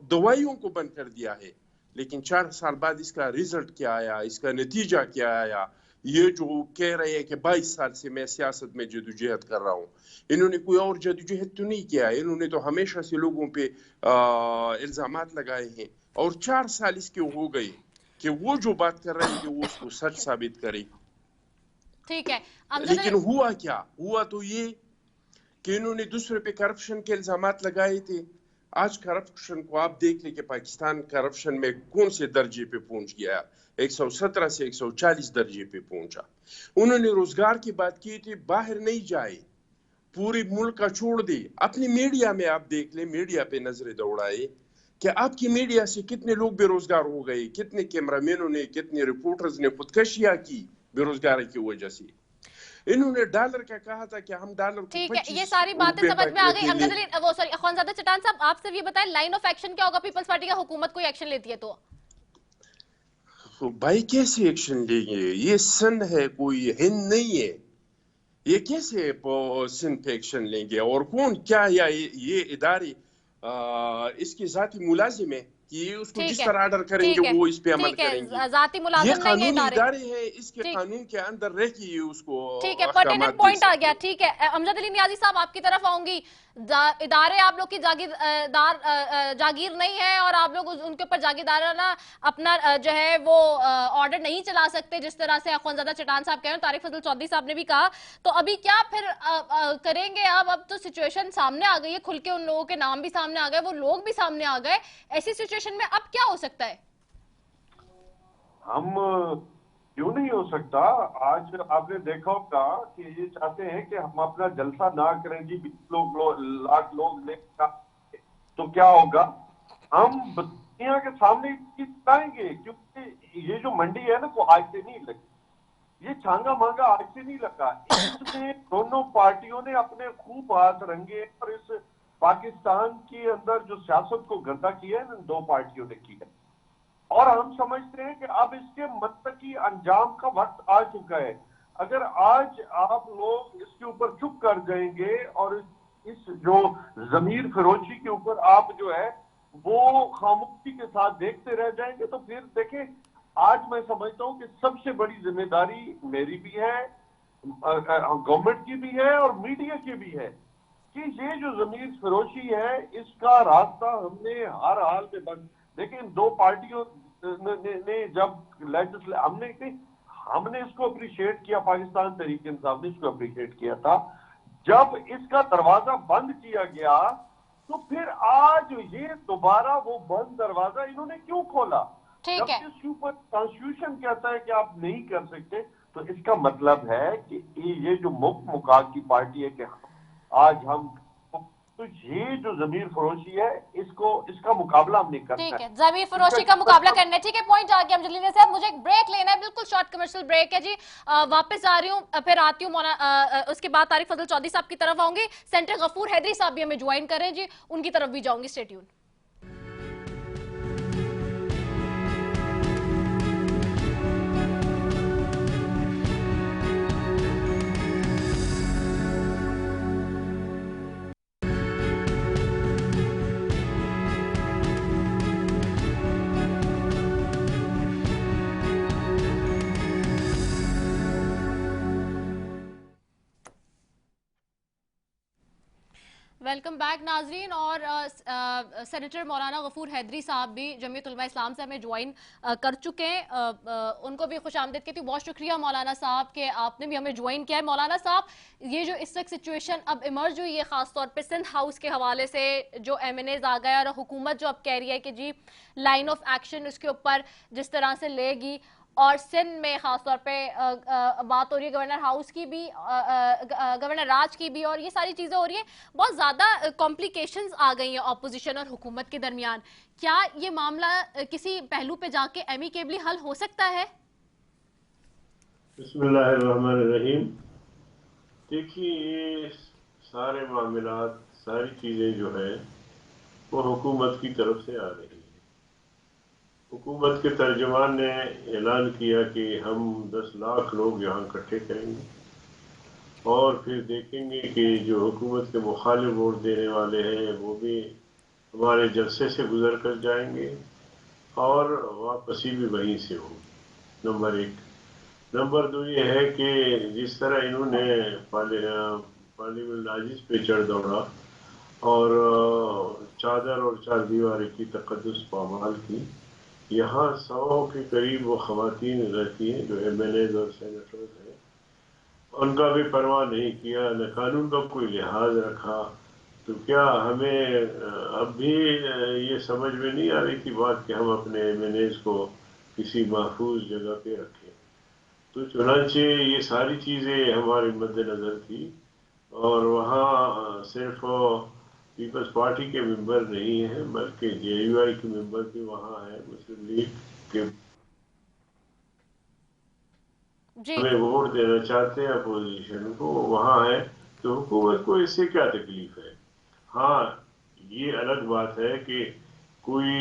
दवाइयों को बंद कर दिया है। लेकिन 4 साल बाद इसका रिजल्ट क्या आया, इसका नतीजा क्या आया? ये जो कह रहे हैं कि 22 साल से मैं सियासत में जदोजहद कर रहा हूँ, इन्होंने कोई और जदोजहद तो नहीं किया, इन्होंने तो हमेशा से लोगों पे इल्जामात लगाए हैं। और 4 साल इसके हो गए कि वो जो बात कर रहे हैं वो उसको सच साबित करे। ठीक है, लेकिन हुआ क्या? हुआ तो ये कि इन्होंने दूसरे पे करप्शन के इल्जामात लगाए थे। आज करप्शन को आप देख लें कि पाकिस्तान करप्शन में कौन से दर्जे पे पहुंच गया, 117 से 140 दर्जे पे पहुंचा। उन्होंने रोजगार की बात की थी, बाहर नहीं जाए, पूरी मुल्क का छोड़ दे। अपनी मीडिया में आप देख लें, मीडिया पे नजरें दौड़ाए कि आपकी मीडिया से कितने लोग बेरोजगार हो गए, कितने कैमरामैनों ने, कितने रिपोर्टर्स ने खुदकशियां की बेरोजगारी की वजह से। इन्होंने डॉलर का कहा था कि हम डॉलर को ठीक है, ये सारी बातें समझ में आ गई। अख्वानज़ादा चट्टान साहब, आपसे ये बताएं लाइन ऑफ एक्शन क्या होगा पीपल्स पार्टी का, हुकूमत कोई एक्शन लेती है तो? भाई कैसे एक्शन लेंगे? ये सिंध है, कोई हिंद नहीं है। ये कैसे सिंध पे एक्शन लेंगे? और कौन क्या या ये इदारे इसके जाती मुलाजिम है कि ये उसको जिस तरह ऑर्डर करेंगे वो इस पे अमल करेंगे। जाती मुलाजिम ये कानूनी इदारे हैं, इसके कानून के अंदर रह के उसको। ठीक है, पर्टिनेंट पॉइंट आ गया। ठीक है, अमजद अली नियाजी साहब आपकी तरफ आऊंगी। इदारे आप लोग की जागीर नहीं है और आप लोग उनके ऊपर जागीरदाराना अपना जो है वो ऑर्डर नहीं चला सकते, जिस तरह से अख्वानज़ादा चट्टान साहब कह रहे हैं, तारिक फजल चौधरी साहब ने भी कहा। तो अभी क्या फिर करेंगे आप? अब तो सिचुएशन सामने आ गई है, खुल के उन लोगों के नाम भी सामने आ गए, वो लोग भी सामने आ गए। ऐसी सिचुएशन में अब क्या हो सकता है? हम क्यों नहीं हो सकता? आज आपने देखा होगा कि ये चाहते हैं कि हम अपना जलसा ना करें जी, 20 लाख लोग तो क्या होगा? हम दुनिया के सामने बताएंगे, क्योंकि ये जो मंडी है ना वो आज से नहीं लगी, ये छांगा मांगा आज से नहीं लगा। इसमें दोनों पार्टियों ने अपने खूब हाथ रंगे और इस पाकिस्तान के अंदर जो सियासत को गंदा किया है ना, 2 पार्टियों ने किया। और हम समझते हैं कि अब इसके मुत्तकी अंजाम का वक्त आ चुका है। अगर आज आप लोग इसके ऊपर चुप कर जाएंगे और इस जो जमीर फरोशी के ऊपर आप जो है वो खामोशी के साथ देखते रह जाएंगे, तो फिर देखें, आज मैं समझता हूं कि सबसे बड़ी जिम्मेदारी मेरी भी है, गवर्नमेंट की भी है और मीडिया की भी है कि ये जो जमीर फरोशी है इसका रास्ता हमने हर हाल में बंद। लेकिन 2 पार्टियों ने जब हमने इसको अप्रिशिएट किया, पाकिस्तान तहरीक इंसाफ ने इसको अप्रिशिएट किया था, जब इसका दरवाजा बंद किया गया तो फिर आज ये दोबारा वो बंद दरवाजा इन्होंने क्यों खोला? ठीक है, जब इसके ऊपर कॉन्स्टिट्यूशन कहता है कि आप नहीं कर सकते, तो इसका मतलब है कि ये जो मुकाद की पार्टी है कि आज हम, तो ये जो जमीर फरोशी है इसका मुकाबला हमने करना है। ठीक है, जमीर फरोशी का मुकाबला करना है। ठीक है, पॉइंट आ गया। हम जल्दी से, मुझे एक ब्रेक लेना है, बिल्कुल शॉर्ट कमर्शियल ब्रेक है जी। वापस आ रही हूँ, फिर आती हूँ उसके बाद तारिक फजल चौधरी साहब की तरफ आऊंगी। सेंटर गफूर हैदरी साहब भी हमें ज्वाइन करें जी, उनकी तरफ भी जाऊंगी। Stay tuned. वेलकम बैक नाजरीन। और सेनेटर मौलाना गफूर हैदरी साहब भी जमीयत उलमा इस्लाम से हमें ज्वाइन कर चुके हैं। उनको भी खुश आमदीद कहती हूँ। बहुत शुक्रिया मौलाना साहब के आपने भी हमें ज्वाइन किया है। मौलाना साहब, ये जो इस वक्त सिचुएशन अब इमर्ज हुई है ख़ास तौर पे सिंध हाउस के हवाले से, जो MNAs आ गया और हुकूमत जो अब कह रही है कि जी लाइन ऑफ एक्शन इसके ऊपर जिस तरह से लेगी, और सिंध में खास तौर पे बात हो रही है गवर्नर हाउस की भी, गवर्नर राज की भी, और ये सारी चीजें हो रही है। बहुत ज्यादा कॉम्प्लिकेशंस आ गई हैं ऑपोजिशन और हुकूमत के दरमियान। क्या ये मामला किसी पहलू पे जाके एमिकेबली हल हो सकता है? बिस्मिल्लाहिर्रहमानिर्रहीम। देखिए, ये सारे मामलात, सारी चीजें जो है वो हुकूमत की तरफ से आ रही है। हुकूमत के तर्जुमान ने ऐलान किया कि हम 10 लाख लोग यहाँ इकट्ठे करेंगे और फिर देखेंगे कि जो हुकूमत के मुखालिफ वोट देने वाले हैं वो भी हमारे जलसे से गुजर कर जाएंगे और वापसी भी वहीं से हो। नंबर 1। नंबर 2 ये है कि जिस तरह इन्होंने पार्लियामेंट नाजिस पे चढ़ दौड़ा और चादर और चारदीवारी की तकद्दुस पामाल की, यहाँ 100 के करीब वो ख़वातीन रहती हैं जो MNAs और सेनेटर्स हैं, उनका भी परवाह नहीं किया, न कानून का कोई लिहाज रखा। तो क्या हमें अब भी ये समझ में नहीं आ रही थी बात कि हम अपने MNAs को किसी महफूज जगह पे रखें? तो चुनांचे ये सारी चीज़ें हमारे मद्देनज़र थी और वहाँ सिर्फ पीपल्स पार्टी के मेंबर नहीं हैं बल्कि JUI के मेंबर भी वहाँ हैं, मुस्लिम लीग के हमें वोट देना चाहते हैं अपोजिशन को, वहाँ है। तो हुकूमत को इससे क्या तकलीफ है? हाँ, ये अलग बात है कि कोई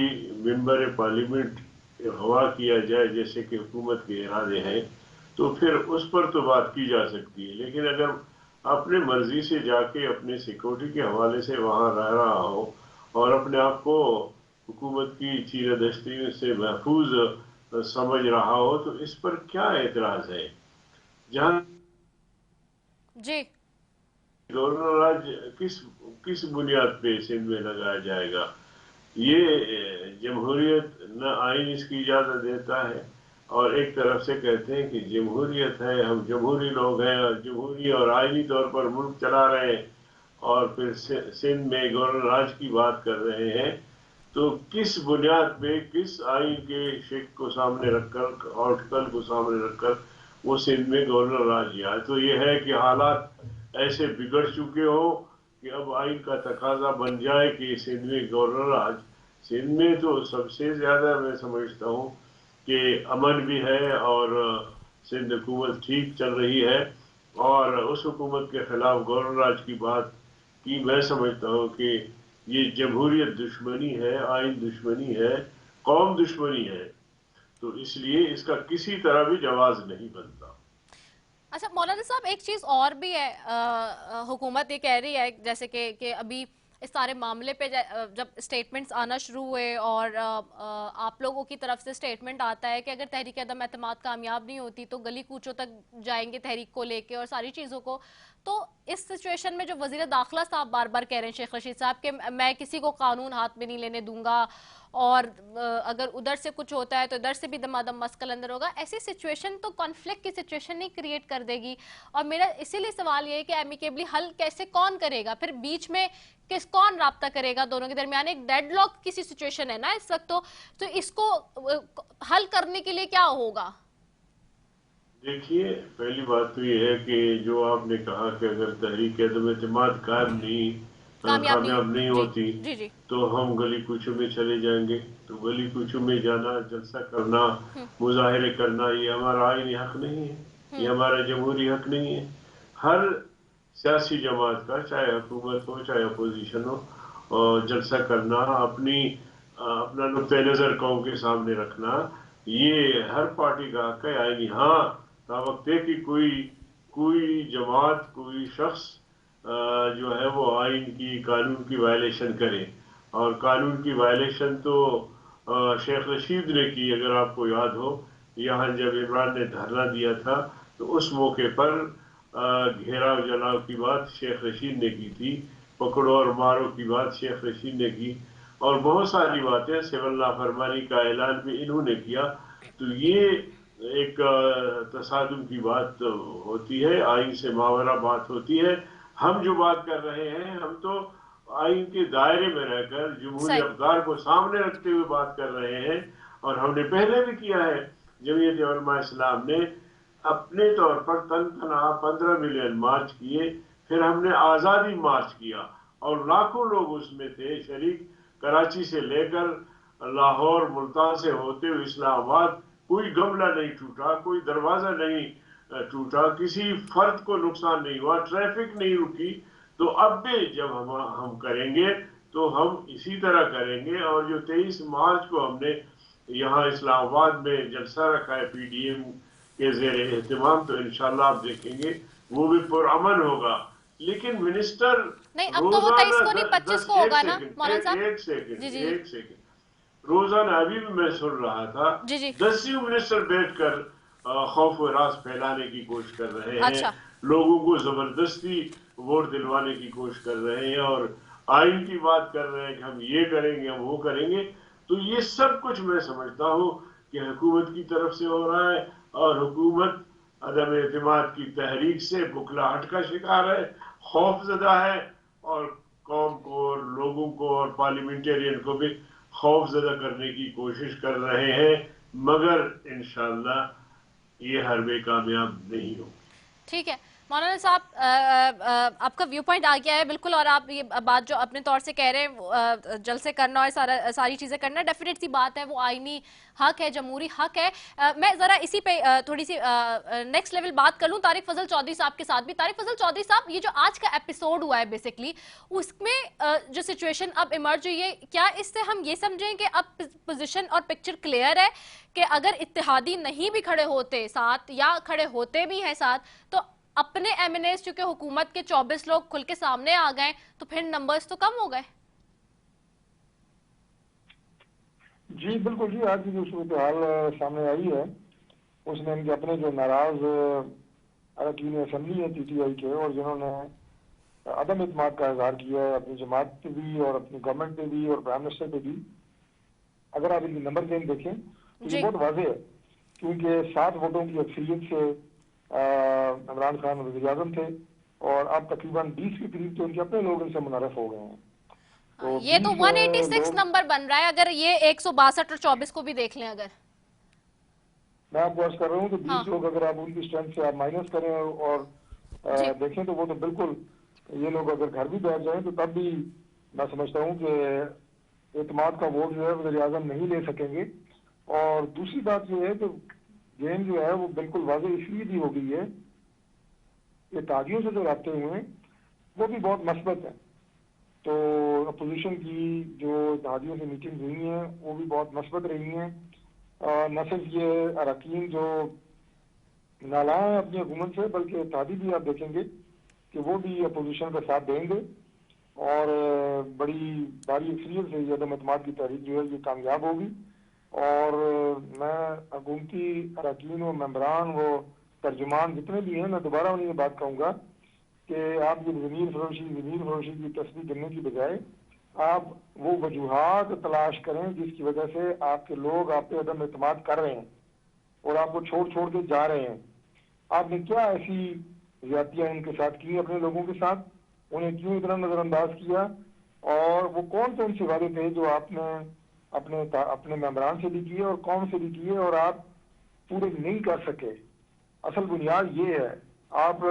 मेंबर पार्लियामेंट हवा किया जाए जैसे कि हुकूमत के इरादे हैं, तो फिर उस पर तो बात की जा सकती है। लेकिन अगर अपने मर्जी से जाके अपने सिक्योरिटी के हवाले से वहाँ रह रहा हो और अपने आप को हुकूमत की चीरदस्ती से महफूज समझ रहा हो, तो इस पर क्या एतराज है? जहाँ जी गवर्नर राज किस बुनियाद पे सिंध में लगाया जाएगा? ये जमहूरियत न आइन इसकी इजाज़त देता है, और एक तरफ से कहते हैं कि जमहूरियत है, हम जमहूरी लोग हैं और जमहूरी और आइनी तौर पर मुल्क चला रहे हैं, और फिर सिंध में गवर्नर राज की बात कर रहे हैं। तो किस बुनियाद पे, किस आइन के शेख को सामने रखकर, आर्टिकल को सामने रखकर वो सिंध में गवर्नर राज आए? तो ये है कि हालात ऐसे बिगड़ चुके हो कि अब आइन का तकाजा बन जाए कि सिंध में गवर्नर राज। सिंध में तो सबसे ज़्यादा मैं समझता हूँ कि अमन भी है और सिंध हुकूमत ठीक चल रही है, और उस हुकूमत के खिलाफ गवर्नर राज की बात की मैं समझता हूँ कि ये जमहूरियत दुश्मनी है, आइन दुश्मनी है, कौम दुश्मनी है। तो इसलिए इसका किसी तरह भी जवाब नहीं बनता। अच्छा मौलाना साहब, एक चीज़ और भी है, हुकूमत ये कह रही है जैसे कि अभी इस सारे मामले पे जब स्टेटमेंट्स आना शुरू हुए और आप लोगों की तरफ से स्टेटमेंट आता है कि अगर तहरीक अदम एतमाद कामयाब नहीं होती तो गली कूचों तक जाएंगे तहरीक को लेके और सारी चीज़ों को, تو اس سچویشن میں جو وزیر داخلہ صاحب بار بار کہہ رہے ہیں شیخ رشید صاحب کہ میں کسی کو قانون ہاتھ میں نہیں لینے دوں گا اور اگر ادھر سے کچھ ہوتا ہے تو ادھر سے بھی دمادم مسکل اندر ہوگا، ایسی سچویشن تو کانفلکٹ کی سچویشن نہیں کریٹ کر دے گی. اور میرا اسی لیے سوال یہ ہے کہ ایمیکیبلی حل کیسے کون کرے گا، پھر بیچ میں کون رابطہ کرے گا دونوں کے درمیان؟ ایک ڈیڈ لاک کی سی سچویشن ہے نا اس وقت، تو اس کو حل کرنے کے لیے کیا ہوگا؟ دیکھیے پہلی بات تو یہ ہے کہ جو آپ نے کہا کہ اگر تحریک عدم اعتماد کامیاب نہیں ہوتی تو ہم گلی کوچوں میں چلے جائیں گے. تو گلی کوچوں میں جانا، جلسہ کرنا، مظاہرے کرنا یہ ہمارا آئینی حق نہیں ہے، یہ ہمارا جمہوری حق نہیں ہے. ہر سیاسی جماعت کا، چاہے حکومت ہو چاہے اپوزیشن ہو، اور جلسہ کرنا، اپنا نقطۂ نظر قوم کے سامنے رکھنا، یہ ہر پارٹی کا حق ہے آئینی. ہاں وقت ہے کہ کوئی جماعت، کوئی شخص جو ہے وہ آئین کی، قانون کی وائلیشن کرے، اور قانون کی وائلیشن تو شیخ رشید نے کی. اگر آپ کو یاد ہو، یہاں جب عمران نے دھرنا دیا تھا تو اس موقع پر گھیراؤ جلاؤ کی بات شیخ رشید نے کی تھی، پکڑو اور مارو کی بات شیخ رشید نے کی، اور بہت ساری باتیں، سول نافرمانی کا اعلان بھی انہوں نے کیا. تو یہ ایک تصادم کی بات ہوتی ہے، آئین سے ماورا بات ہوتی ہے. ہم جو بات کر رہے ہیں، ہم تو آئین کے دائرے میں رہ کر جمہوری اقدار کو سامنے رکھتے ہوئے بات کر رہے ہیں. اور ہم نے پہلے بھی کیا ہے. جمعیت علماء اسلام نے اپنے طور پر تنہا 15 ملین مارچ کیے، پھر ہم نے آزادی مارچ کیا اور لاکھوں لوگ اس میں تھے شریک. کراچی سے لے کر لاہور، ملتان سے ہوتے ہوئے اسلام آباد، کوئی گملہ نہیں ٹوٹا، کوئی دروازہ نہیں ٹوٹا، کسی فرد کو نقصان نہیں ہوا، ٹریفک نہیں رکی. تو اب بھی جب ہم کریں گے تو ہم اسی طرح کریں گے. اور جو 23 مارچ کو ہم نے یہاں اسلام آباد میں جلسہ رکھا ہے پی ڈی ایم کے زیر اہتمام، تو انشاءاللہ آپ دیکھیں گے وہ بھی پرامن ہوگا. لیکن منسٹر نہیں، اب تو وہ 23 کو نہیں 25 کو ہوگا نا مولانا صاحب. ایک سیکنڈ روزانہ ابھی بھی میں سن رہا تھا 10 منسٹر بیٹھ کر خوف و راز پھیلانے کی کوشش کر رہے ہیں، لوگوں کو زبردستی ووٹ دلوانے کی کوشش کر رہے ہیں، اور آئین کی بات کر رہے ہیں کہ ہم یہ کریں گے، ہم وہ کریں گے. تو یہ سب کچھ میں سمجھتا ہوں کہ حکومت کی طرف سے ہو رہا ہے، اور حکومت عدم اعتماد کی تحریک سے بکھلاہٹ کا شکار ہے، خوف زدہ ہے، اور قوم کو اور لوگوں کو اور پارلیمنٹیرین کو بھی خوف زدہ کرنے کی کوشش کر رہے ہیں. مگر انشاءاللہ یہ حربے کامیاب نہیں ہو. ٹھیک ہے مولانا صاحب، آپ کا ویو پوائنٹ آ گیا ہے بالکل، اور آپ یہ بات جو اپنے طور سے کہہ رہے ہیں جلسے کرنا اور ساری چیزیں کرنا ڈیفینیٹ سی بات ہے، وہ آئینی حق ہے، جمہوری حق ہے. میں ذرا اسی پہ تھوڑی سی نیکسٹ لیول بات کر لوں طارق فضل چودھری صاحب کے ساتھ بھی. طارق فضل چودھری صاحب، یہ جو آج کا ایپیسوڈ ہوا ہے بیسکلی، اس میں جو سچویشن اب ایمرج ہوئی ہے، کیا اس سے ہم یہ سمجھیں کہ اب پوزیشن اور پکچر کلیئر ہے کہ اگر اتحادی نہیں بھی کھڑے ہوتے ساتھ یا کھڑے ہوتے بھی ہیں ساتھ، تو اپنے ایم این ایز چونکہ حکومت کے 24 لوگ کھل کے سامنے آ گئے تو پھر نمبرز تو کم ہو گئے؟ جی بالکل جی، آج کی جو صورتحال سامنے آئی ہے اس میں ان کے اپنے جو ناراض اراکین اسمبلی ہے پی ٹی آئی کے، اور جنہوں نے عدم اعتماد کا اظہار کیا ہے اپنی جماعت پہ بھی اور اپنی گورنمنٹ پہ بھی اور پرائم منسٹر پہ بھی، اگر آپ ان کی نمبر گیم دیکھیں تو یہ بہت واضح ہے. کیونکہ 7 ووٹوں کی اکثریت سے عمران خان وزیر اعظم تھے، اور اب تقریباً 20 کے قریب تو ان کے اپنے لوگ ان سے منحرف ہو گئے ہیں. یہ تو 186 نمبر بن رہا ہے اگر یہ 162 اور 24 کو بھی دیکھ لیں. اگر میں آپ کو عرض کر رہا ہوں کہ 20 لوگ اگر آپ ان کی اسٹرینتھ سے آپ مائنس کریں اور دیکھیں تو وہ تو بالکل، یہ لوگ اگر گھر بھی بیٹھ جائیں تو تب بھی میں سمجھتا ہوں کہ اعتماد کا ووٹ جو ہے وزیر اعظم نہیں لے سکیں گے. اور دوسری بات یہ ہے کہ گیم جو ہے وہ بالکل واضح اس لیے بھی ہو گئی ہے کہ اتحادیوں سے جو رابطے ہوئے ہیں وہ بھی بہت مثبت ہیں. تو اپوزیشن کی جو اتحادیوں سے میٹنگ ہوئی ہیں وہ بھی بہت مثبت رہی ہیں. نہ صرف یہ اراکین جو نالاں ہیں اپنی حکومت سے، بلکہ اتحادی بھی آپ دیکھیں گے کہ وہ بھی اپوزیشن کا ساتھ دیں گے، اور بڑی بھاری اکثریت سے یہ عدم اعتماد کی تحریک جو ہے یہ کامیاب ہوگی. اور میں حکومتی اراکین و ممبران و ترجمان جتنے بھی ہیں، میں دوبارہ انہیں یہ بات کہوں گا کہ آپ یہ زمین فروشی کی تصدیق کرنے کی بجائے آپ وہ وجوہات تلاش کریں جس کی وجہ سے آپ کے لوگ آپ پہ عدم اعتماد کر رہے ہیں اور آپ کو چھوڑ کے جا رہے ہیں. آپ نے کیا ایسی زیادتیاں ان کے ساتھ کی اپنے لوگوں کے ساتھ, انہیں کیوں اتنا نظر انداز کیا, اور وہ کون سے ان سے وعدے تھے جو آپ نے اپنے ممبران سے بھی کیے اور قوم سے بھی کیے اور آپ پورے نہیں کر سکے. اصل بنیاد یہ ہے, آپ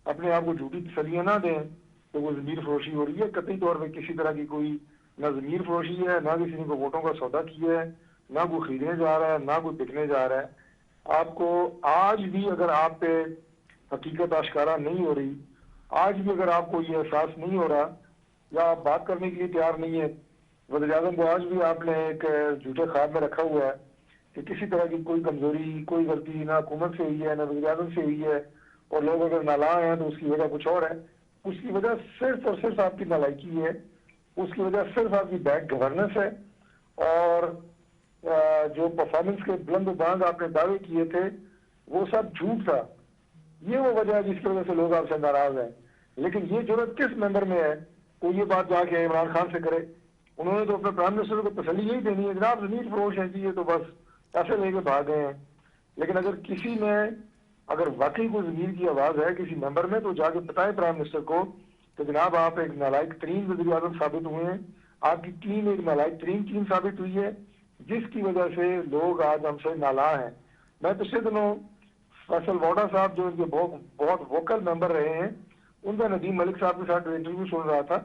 اپنے آپ کو جھوٹی تسلیاں نہ دیں کہ وہ ضمیر فروشی ہو رہی ہے. قطعی طور پہ کسی طرح کی کوئی نہ ضمیر فروشی ہے, نہ کسی نے کوئی ووٹوں کا سودا کیا ہے, نہ کوئی خریدنے جا رہا ہے, نہ کوئی بکنے جا رہا ہے. آپ کو آج بھی اگر آپ پہ حقیقت آشکارا نہیں ہو رہی, آج بھی اگر آپ کو یہ احساس نہیں ہو رہا یا آپ بات کرنے کے لیے تیار نہیں ہے, وزیر اعظم کو آج بھی آپ نے ایک جھوٹے خواب میں رکھا ہوا ہے کہ کسی طرح کی کوئی کمزوری, کوئی غلطی نہ حکومت سے ہوئی ہے, نہ وزیر اعظم سے ہوئی ہے, اور لوگ اگر نالاں ہیں تو اس کی وجہ کچھ اور ہے. اس کی وجہ صرف اور صرف آپ کی نالائکی ہے, اس کی وجہ صرف آپ کی بیڈ گورننس ہے, اور جو پرفارمنس کے بلند و باند آپ نے دعوے کیے تھے وہ سب جھوٹ تھا. یہ وہ وجہ ہے جس کی وجہ سے لوگ آپ سے ناراض ہیں. لیکن یہ ضرورت کس ممبر میں ہے کوئی یہ بات جا کے عمران خان سے کرے؟ انہوں نے تو اپنے پرائم منسٹر کو تسلی یہی دینی ہے, جناب زمین فروش ہیں جی, یہ تو بس ایسے لے کے بھاگ گئے ہیں. لیکن اگر کسی میں اگر واقعی کوئی زمین کی آواز ہے کسی ممبر میں, تو جا کے بتائے پرائم منسٹر کو کہ جناب آپ ایک نالائق ترین وزیر اعظم ثابت ہوئے ہیں, آپ کی ٹیم ایک نالائق ترین ٹیم ثابت ہوئی ہے جس کی وجہ سے لوگ آج ہم سے نالاں ہیں. میں پچھلے دنوں فیصل ووڈا صاحب جو ان کے بہت ووکل ممبر رہے ہیں, ان کا ندیم ملک صاحب کے ساتھ انٹرویو سن رہا تھا.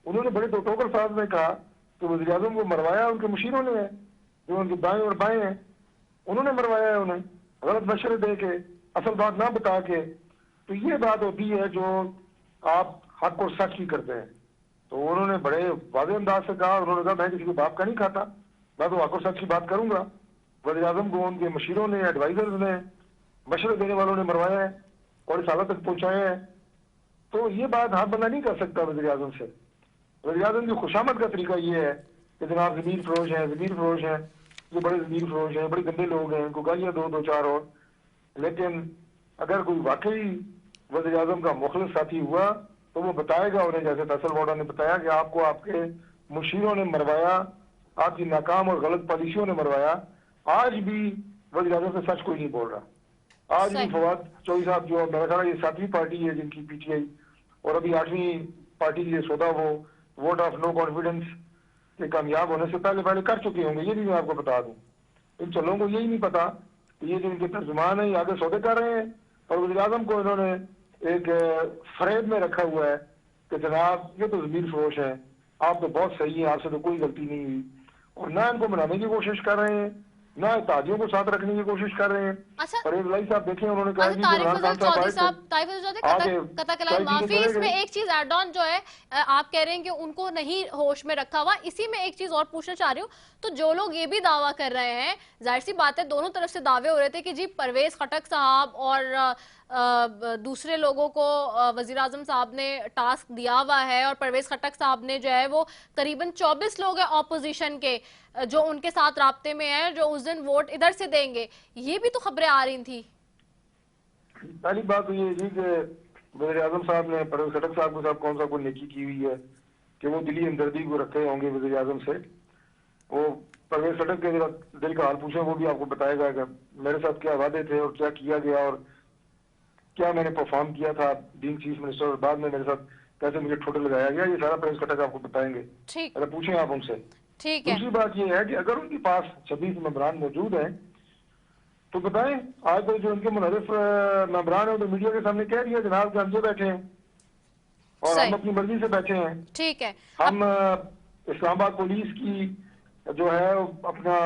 انہوں نے بڑے ٹوکر صاحب نے کہا کہ وزیر اعظم کو مروایا ان کے مشیروں نے ہے, جو ان کے دائیں اور بائیں ہیں, انہوں نے مروایا ہے انہیں غلط مشورے دے کے, اصل بات نہ بتا کے. تو یہ بات ہوتی ہے جو آپ حق اور سچ کی کرتے ہیں. تو انہوں نے بڑے واضح انداز سے کہا, انہوں نے کہا میں کسی کے باپ کا نہیں کھاتا, میں تو حق اور سچ کی بات کروں گا. وزیر اعظم کو ان کے مشیروں نے, ایڈوائزرز نے, مشورے دینے والوں نے مروایا ہے اور اس حالت تک پہنچایا ہے. تو یہ بات ہاتھ بندہ نہیں کر سکتا وزیر اعظم سے. وزیر اعظم کی خوشامد کا طریقہ یہ ہے کہ جناب زمین فروش ہیں, یہ بڑے زمین فروش ہیں, بڑے گندے لوگ ہیں, ان کو گالیاں دو چار اور. لیکن اگر کوئی واقعی وزیر اعظم کا مخلص ساتھی ہوا تو وہ بتائے گا انہیں, جیسے فیصل ووڈا نے بتایا کہ آپ کو آپ کے مشیروں نے مروایا, آپ کی ناکام اور غلط پالیسیوں نے مروایا. آج بھی وزیر اعظم سے سچ کوئی نہیں بول رہا. آج بھی فواد چوہدری صاحب جو میرا خیال یہ 7ویں پارٹی ہے جن کی پی ٹی آئی, اور ابھی 8ویں پارٹی کے سودا وہ ووٹ آف نو کانفیڈنس کے کامیاب ہونے سے پہلے کر چکے ہوں گے. یہ بھی میں آپ کو بتا دوں, ان چلوں کو یہی نہیں پتا کہ یہ جو ان کے ترجمان ہیں یہ آگے سودے کر رہے ہیں, اور وزیر اعظم کو انہوں نے ایک فریب میں رکھا ہوا ہے کہ جناب یہ تو زمین فروش ہیں, آپ تو بہت صحیح ہیں, آپ سے تو کوئی غلطی نہیں ہوئی. اور نہ ان کو منانے کی کوشش کر رہے ہیں, نہ اتحادیوں کو ساتھ رکھنے کی کوشش کر رہے ہیں. پرویز الہی صاحب دیکھیں, انہوں نے کہا کہ اس میں ایک چیز ایڈ آن جو ہے آپ کہہ رہے ہیں کہ ان کو نہیں ہوش میں رکھا ہوا. اسی میں ایک چیز اور پوچھنا چاہ رہی ہوں, تو جو لوگ یہ بھی دعویٰ کر رہے ہیں, ظاہر سی بات ہے دونوں طرف سے دعوے ہو رہے تھے کہ جی پرویز خٹک صاحب اور دوسرے لوگوں کو وزیر اعظم صاحب نے ٹاسک دیا ہوا ہے, اور پرویز خٹک صاحب نے جو ہے وہ قریباً 24 لوگ ہیں اپوزیشن کے جو ان کے ساتھ رابطے میں ہیں, جو اس دن ووٹ ادھر سے دیں گے. یہ بھی تو خبریں آ رہی تھی. پہلی بات تو یہ تھی کہ وزیر اعظم صاحب نے پرویز خٹک صاحب کے ساتھ کون سا کوئی نیکی کی ہوئی ہے کہ وہ دلی ہمدردی کو رکھے ہوں گے وزیر اعظم سے. وہ پرویز خٹک کے دل کا حال پوچھیں, وہ بھی آپ کو بتائے گا کہ میرے ساتھ کیا وعدے تھے اور کیا کیا گیا, اور کیا میں نے پرفارم کیا تھا بینگ چیف منسٹر, اور بعد میں میرے ساتھ کیسے مجھے ٹھوٹے لگایا گیا. یہ سارا پرویز خٹک آپ کو بتائیں گے, اگر پوچھیں آپ ان سے. دوسری بات یہ ہے کہ اگر ان کے پاس 26 ممبران موجود ہیں تو بتائیں. آج تو جو ان کے منحرف ممبران ہیں تو میڈیا کے سامنے کہہ دیا جناب کہ ہم جو بیٹھے ہیں اور ہم اپنی مرضی سے بیٹھے ہیں. ٹھیک ہے, ہم اسلام آباد پولیس کی جو ہے اپنا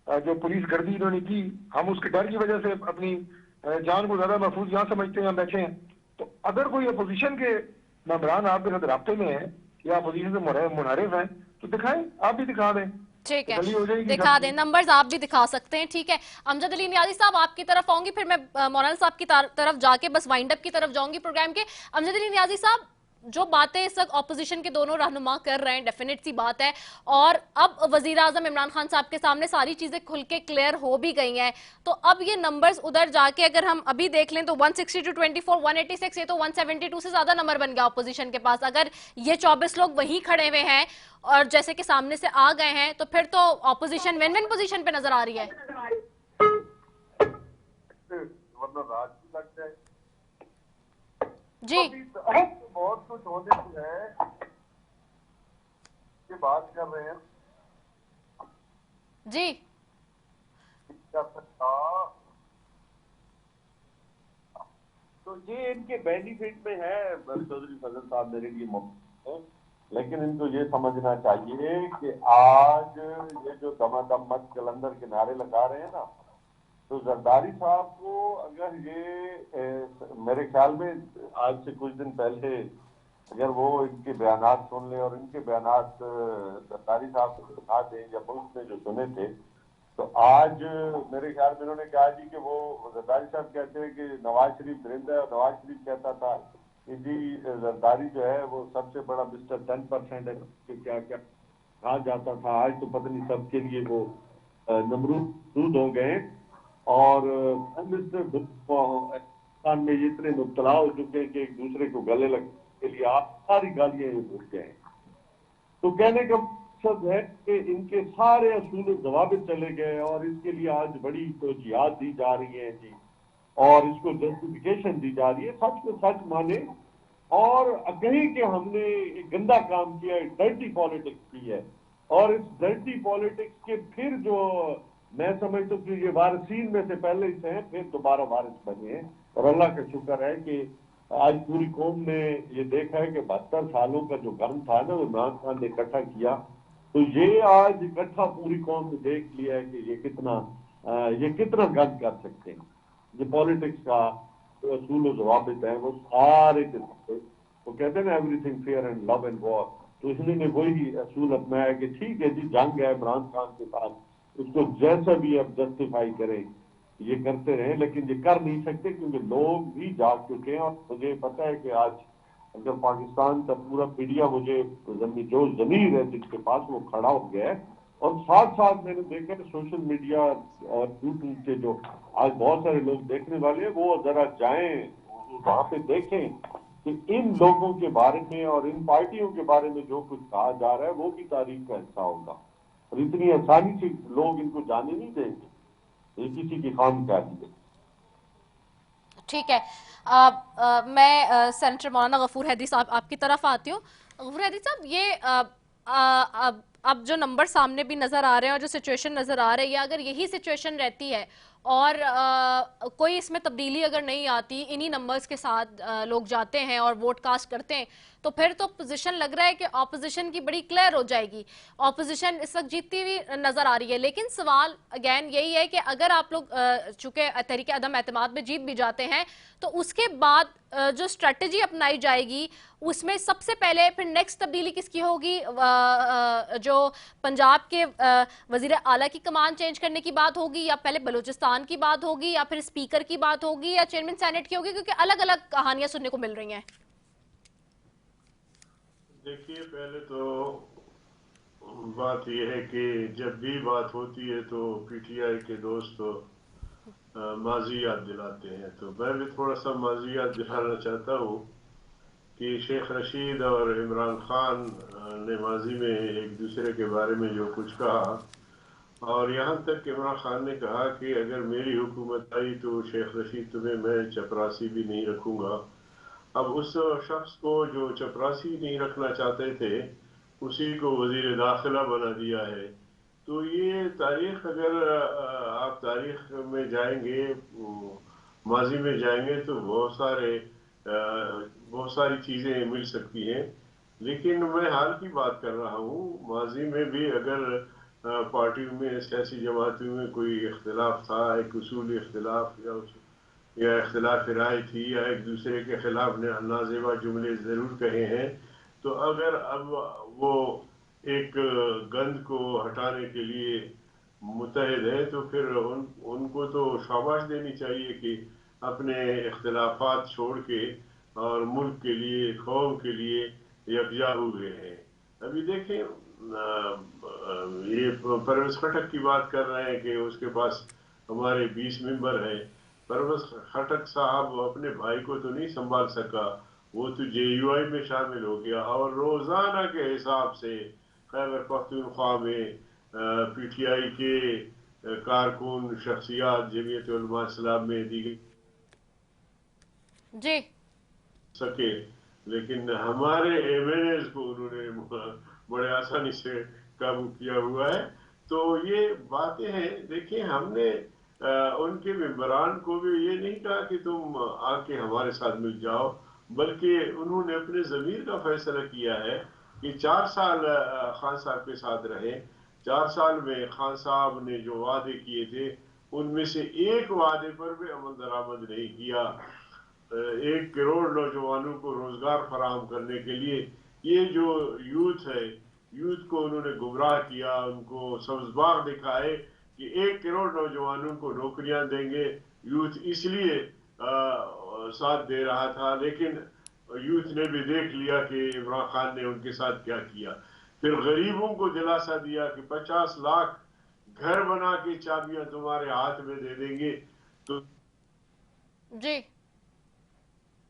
جو پولیس گردی انہوں نے کی, ہم اس کے ڈر کی وجہ سے اپنی جان کو زیادہ محفوظ یہاں سمجھتے ہیں, ہم بیٹھے ہیں. تو اگر کوئی اپوزیشن کے ممبران آپ کے ساتھ رابطے میں ہیں یا اپوزیشن سے منحرف ہیں تو دکھائیں, آپ بھی دکھا دیں. ٹھیک ہے, دکھا دیں, نمبرز آپ بھی دکھا سکتے ہیں. ٹھیک ہے, امجد علی نیازی صاحب آپ کی طرف آؤں گی, پھر میں مولانا صاحب کی طرف جا کے بس وائنڈ اپ کی طرف جاؤں گی پروگرام کے. امجد علی نیازی صاحب, जो बातें इस वक्त ऑपोजिशन के दोनों रहनुमा कर रहे हैं, डेफिनेट सी बात है, और अब वजीर आजम इमरान खान साहब के सामने सारी चीजें खुल के क्लियर हो भी गई हैं, तो अब ये नंबर्स उधर जाके अगर हम अभी देख लें तो 160 to 24, 186, ये तो 172 से ज्यादा नंबर बन गया ऑपोजिशन के पास। अगर ये 24 लोग वहीं खड़े हुए हैं और जैसे कि सामने से आ गए हैं, तो फिर तो ऑपोजिशन विन विन पोजीशन पे नजर आ रही है। वरना राज भी लग जाए जी, बहुत कुछ होने की है ये बात कर रहे हैं जी, तो ये इनके बेनिफिट में है चौधरी फजल साहब मेरे लिए मुफ्त है, लेकिन इनको ये समझना चाहिए कि आज ये जो दमादम मत कलंदर के नारे लगा रहे हैं ना, तो जरदारी साहब को अगर ये मेरे ख्याल में आज से कुछ दिन पहले अगर वो इनके बयानात सुन ले और इनके बयानात जरदारी साहब को सुना दें या मुल्क में जो सुने थे, तो आज मेरे ख्याल में इन्होंने कहा जी कि वो जरदारी साहब कहते हैं कि नवाज शरीफ दरिंदा है, और नवाज शरीफ कहता था कि जी जरदारी जो है वो सबसे बड़ा मिस्टर 10% है कि क्या क्या कहा जाता था। आज तो पता नहीं सबके लिए वो नमरूद हो गए और पाकिस्तान में ये इतने मुब्तला हो चुके हैं कि एक दूसरे को गले लगने के लिए आप सारी गालियां ये भूल गए हैं। तो कहने का मकसद है कि इनके सारे असूल जवाब चले गए और इसके लिए आज बड़ी तोजियात दी जा रही है जी, और इसको जस्टिफिकेशन दी जा रही है। सच को सच माने और कहीं के हमने एक गंदा काम किया है, डर्टी पॉलिटिक्स की है, और इस डर्टी पॉलिटिक्स के फिर जो मैं समझता हूँ कि ये वारिसीन में से पहले से हैं, फिर दोबारा वारिस बने हैं। और अल्लाह का शुक्र है कि आज पूरी कौम ने ये देखा है कि 72 सालों का जो गम था ना वो इमरान खान ने इकट्ठा किया, तो ये आज इकट्ठा पूरी कौम ने देख लिया है कि ये कितना गंद कर सकते हैं। ये पॉलिटिक्स का जो असूल और जवाबित है वो सारे वो कहते हैं ना everything fair and love and war, तो इसलिए वही असूल अपनाया कि ठीक है जी जंग है इमरान खान के साथ, उसको जैसा भी अब जस्टिफाई करें ये करते रहे, लेकिन ये कर नहीं सकते क्योंकि लोग भी जाग चुके हैं। और मुझे पता है कि आज अगर पाकिस्तान का पूरा मीडिया मुझे जो जमीर है जिसके पास वो खड़ा हो गया है, और साथ साथ मैंने देखा कि सोशल मीडिया और यूट्यूब के जो आज बहुत सारे लोग देखने वाले हैं वो जरा जाएं वहां पे देखें कि इन लोगों के बारे में और इन पार्टियों के बारे में जो कुछ कहा जा रहा है वो भी तारीख का हिस्सा होगा, और इतनी आसानी से लोग इनको जाने नहीं देंगे, ये किसी की खामख्याली है। ठीक है। मैं सेनेटर मौलाना गफूर हैदी साहब आपकी तरफ आती हूँ। गफूर हैदी साहब, ये अब जो नंबर सामने भी नज़र आ रहे हैं और जो सिचुएशन नज़र आ रही है, अगर यही सिचुएशन रहती है और कोई इसमें तब्दीली अगर नहीं आती, इन्हीं नंबर्स के साथ लोग जाते हैं और वोट कास्ट करते हैं, तो फिर तो पोजीशन लग रहा है कि ऑपोजिशन की बड़ी क्लियर हो जाएगी। ऑपोजिशन इस वक्त जीतती हुई नजर आ रही है, लेकिन सवाल अगेन यही है कि अगर आप लोग चूंकि तहरीक अदम एतमाद में जीत भी जाते हैं, तो उसके बाद जो स्ट्रेटजी अपनाई जाएगी उसमें सबसे पहले फिर नेक्स्ट तब्दीली किसकी होगी? जो पंजाब के वजीर आला की कमान चेंज करने की बात होगी, या पहले बलूचिस्तान की बात होगी, या फिर स्पीकर की बात होगी, या चेयरमैन सेनेट की होगी? क्योंकि अलग अलग कहानियां सुनने को मिल रही हैं। देखिए, पहले तो बात यह है कि जब भी बात होती है तो पीटीआई के दोस्त तो माजी याद दिलाते हैं, तो मैं भी थोड़ा सा माजी याद दिलाना चाहता हूँ कि शेख रशीद और इमरान खान ने माजी में एक दूसरे के बारे में जो कुछ कहा, और यहाँ तक इमरान खान ने कहा कि अगर मेरी हुकूमत आई तो शेख रशीद तुम्हें मैं चपरासी भी नहीं रखूँगा। अब उस शख्स को जो चपरासी नहीं रखना चाहते थे उसी को वजीर दाखिला बना दिया है। तो ये तारीख, अगर आप तारीख में जाएंगे, माजी में जाएंगे, तो बहुत सारी चीज़ें मिल सकती हैं। लेकिन मैं हाल की बात कर रहा हूँ, माजी में भी अगर पार्टियों में, सियासी जमातों में कोई इख्तिलाफ था, एक उसूली इख्तिलाफ या इख्तिलाफ राय थी, या एक दूसरे के खिलाफ ने नाजेबा जुमले ज़रूर कहे हैं, तो अगर अब वो एक गंद को हटाने के लिए मुतहद है तो फिर उनको तो शाबाश देनी चाहिए कि अपने इख्तिलाफात छोड़ के اور ملک کے لیے، قوم کے لیے یکجا ہوئے ہیں. ابھی دیکھیں یہ پرویز خٹک کی بات کر رہے ہیں کہ اس کے پاس ہمارے 20 ممبر ہیں. پرویز خٹک صاحب اپنے بھائی کو تو نہیں سنبھال سکا، وہ تو JUI میں شامل ہو گیا اور روزانہ کے حساب سے خیبر پختونخوا میں PTI کے کارکن، شخصیات، جمعیت علماء اسلام میں دیگر جی سکے، لیکن ہمارے MNAs کو انہوں نے بڑے آسانی سے قابو کیا ہوا ہے. تو یہ باتیں ہیں. دیکھیں ہم نے ان کے ممبران کو بھی یہ نہیں کہا کہ تم آ کے ہمارے ساتھ مل جاؤ، بلکہ انہوں نے اپنے ضمیر کا فیصلہ کیا ہے کہ 4 سال خان صاحب کے ساتھ رہے. 4 سال میں خان صاحب نے جو وعدے کیے تھے ان میں سے ایک وعدے پر بھی عمل درآمد نہیں کیا. 1 کروڑ نوجوانوں کو روزگار فراہم کرنے کے لیے یہ جو یوتھ ہے، یوتھ کو انہوں نے گمراہ کیا، ان کو سبز باغ دکھائے کہ 1 کروڑ نوجوانوں کو نوکریاں دیں گے. یوتھ اس لیے ساتھ دے رہا تھا، لیکن یوتھ نے بھی دیکھ لیا کہ عمران خان نے ان کے ساتھ کیا کیا. پھر غریبوں کو دلاسا دیا کہ 50 لاکھ گھر بنا کے چابیاں تمہارے ہاتھ میں دے دیں گے. تو جی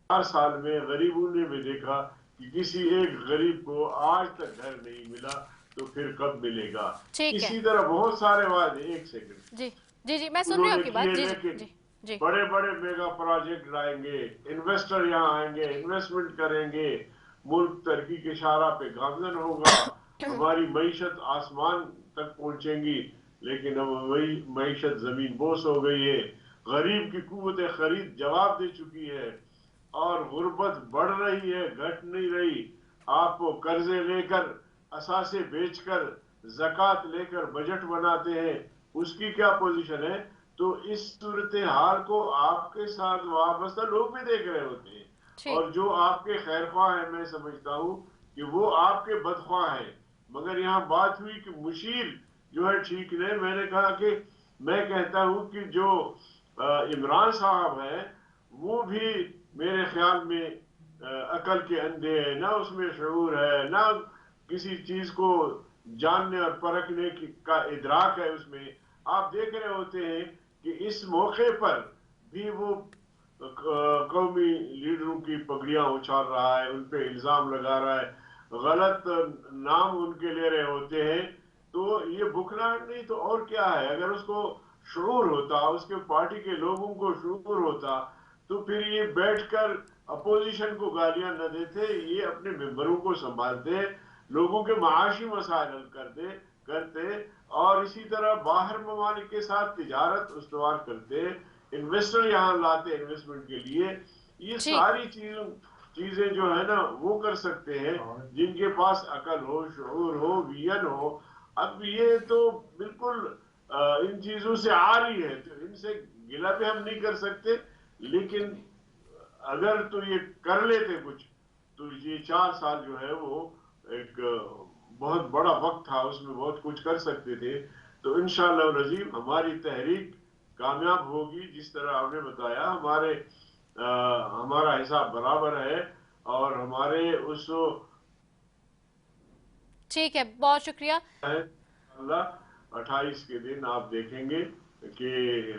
4 سال میں غریبوں نے بھی دیکھا کہ کسی ایک غریب کو آج تک گھر نہیں ملا، تو پھر کب ملے گا. اسی طرح بہت سارے وعدے. ایک سیکنڈ جی جی جی میں سن رہی ہوں آپ کی بات. جی جی جی بڑے بڑے میگا پروجیکٹ لائیں گے، انویسٹر یہاں آئیں گے، انویسٹمنٹ کریں گے، ملک ترقی کے شاہراہ پہ گامزن ہوگا، ہماری معیشت آسمان تک پہنچیں گی. لیکن اب وہی معیشت زمین بوس ہو گئی ہے. غریب کی قوت خرید جواب دے چکی ہے اور غربت بڑھ رہی ہے، گھٹ نہیں رہی. آپ کو قرضے لے کر، اثاثے بیچ کر، زکوٰۃ لے کر بجٹ بناتے ہیں، اس کی کیا پوزیشن ہے؟ تو اس صورتحال کو آپ کے ساتھ وابستہ لوگ بھی دیکھ رہے ہوتے ہیں، اور جو آپ کے خیر خواہ ہیں میں سمجھتا ہوں کہ وہ آپ کے بدخواہ ہیں. مگر یہاں بات ہوئی کہ مشیر جو ہے ٹھیک نہیں. میں نے کہا کہ میں کہتا ہوں کہ جو عمران صاحب ہیں وہ بھی میرے خیال میں عقل کے اندھے ہیں، نہ اس میں شعور ہے، نہ کسی چیز کو جاننے اور پرکھنے کا ادراک ہے اس میں. آپ دیکھ رہے ہوتے ہیں کہ اس موقع پر بھی وہ قومی لیڈروں کی پگڑیاں اچھال رہا ہے، ان پہ الزام لگا رہا ہے، غلط نام ان کے لے رہے ہوتے ہیں. تو یہ بکھلاہٹ نہیں تو اور کیا ہے؟ اگر اس کو شعور ہوتا، اس کے پارٹی کے لوگوں کو شعور ہوتا، تو پھر یہ بیٹھ کر اپوزیشن کو گالیاں نہ دیتے، یہ اپنے ممبروں کو سنبھالتے، لوگوں کے معاشی مسائل حل کرتے اور اسی طرح باہر ممالک کے ساتھ تجارت استوار کرتے، انویسٹر یہاں لاتے انویسٹمنٹ کے لیے. یہ ساری چیزیں جو ہے نا وہ کر سکتے ہیں جن کے پاس عقل ہو، شعور ہو، ویژن ہو. اب یہ تو بالکل ان چیزوں سے آ رہی ہے، تو ان سے گلہ بھی ہم نہیں کر سکتے. لیکن اگر تو یہ کر لیتے کچھ، تو یہ 4 سال جو ہے وہ ایک بہت بڑا وقت تھا، اس میں بہت کچھ کر سکتے تھے. تو انشاءاللہ العظیم ہماری تحریک کامیاب ہوگی. جس طرح آپ نے بتایا ہمارا حساب برابر ہے، اور ہمارے اس ٹھیک ہے. بہت شکریہ. اللہ 28 کے دن آپ دیکھیں گے کہ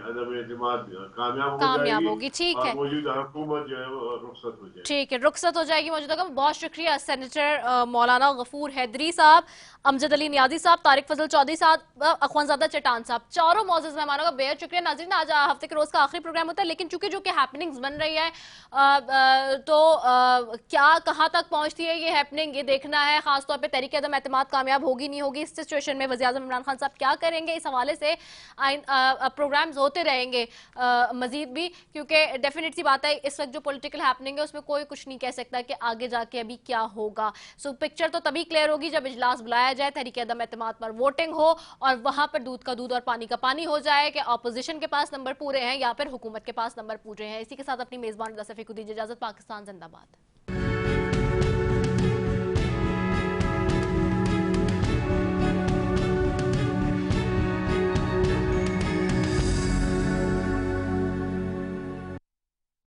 عدم اعتماد کامیاب ہوگی. ٹھیک ہے. اور موجودہ حکومت جو ہے وہ رخصت ہو جائے گی. ٹھیک ہے، رخصت ہو جائے گی موجودہ حکومت. بہت شکریہ سینیٹر مولانا غفور حیدری صاحب، امجد علی نیازی صاحب، طارق فضل چودھری صاحب، اخوانزادہ چٹان صاحب، چاروں معزز مہمانوں کا بہت شکریہ. ناظرین آج ہفتے کے روز کا آخری پروگرام ہوتا ہے، لیکن چونکہ جو کہ ہیپننگز بن رہی ہے تو کیا کہاں تک پہنچتی ہے یہ ہیپننگ، یہ دیکھنا ہے. خاص طور پہ تحریک عدم اعتماد کامیاب ہوگی نہیں ہوگی، اس سچویشن میں وزیر اعظم عمران خان صاحب کیا کریں گے، اس حوالے سے پروگرامز ہوتے رہیں گے مزید بھی، کیونکہ ڈیفینیٹ سی بات ہے اس وقت جو پولیٹیکل ہیپننگ ہے اس میں کوئی کچھ نہیں کہہ سکتا کہ آگے جا کے ابھی کیا ہوگا. سو پکچر تو تبھی کلیئر ہوگی جب اجلاس بلایا جائے، تحریک عدم اعتماد پر ووٹنگ ہو اور وہاں پر دودھ کا دودھ اور پانی کا پانی ہو جائے کہ اپوزیشن کے پاس نمبر پورے ہیں یا پھر حکومت کے پاس نمبر پورے ہیں. اسی کے ساتھ اپنی میزبان رضا سیفی کو دیجیے اجازت. پاکستان زندہ باد.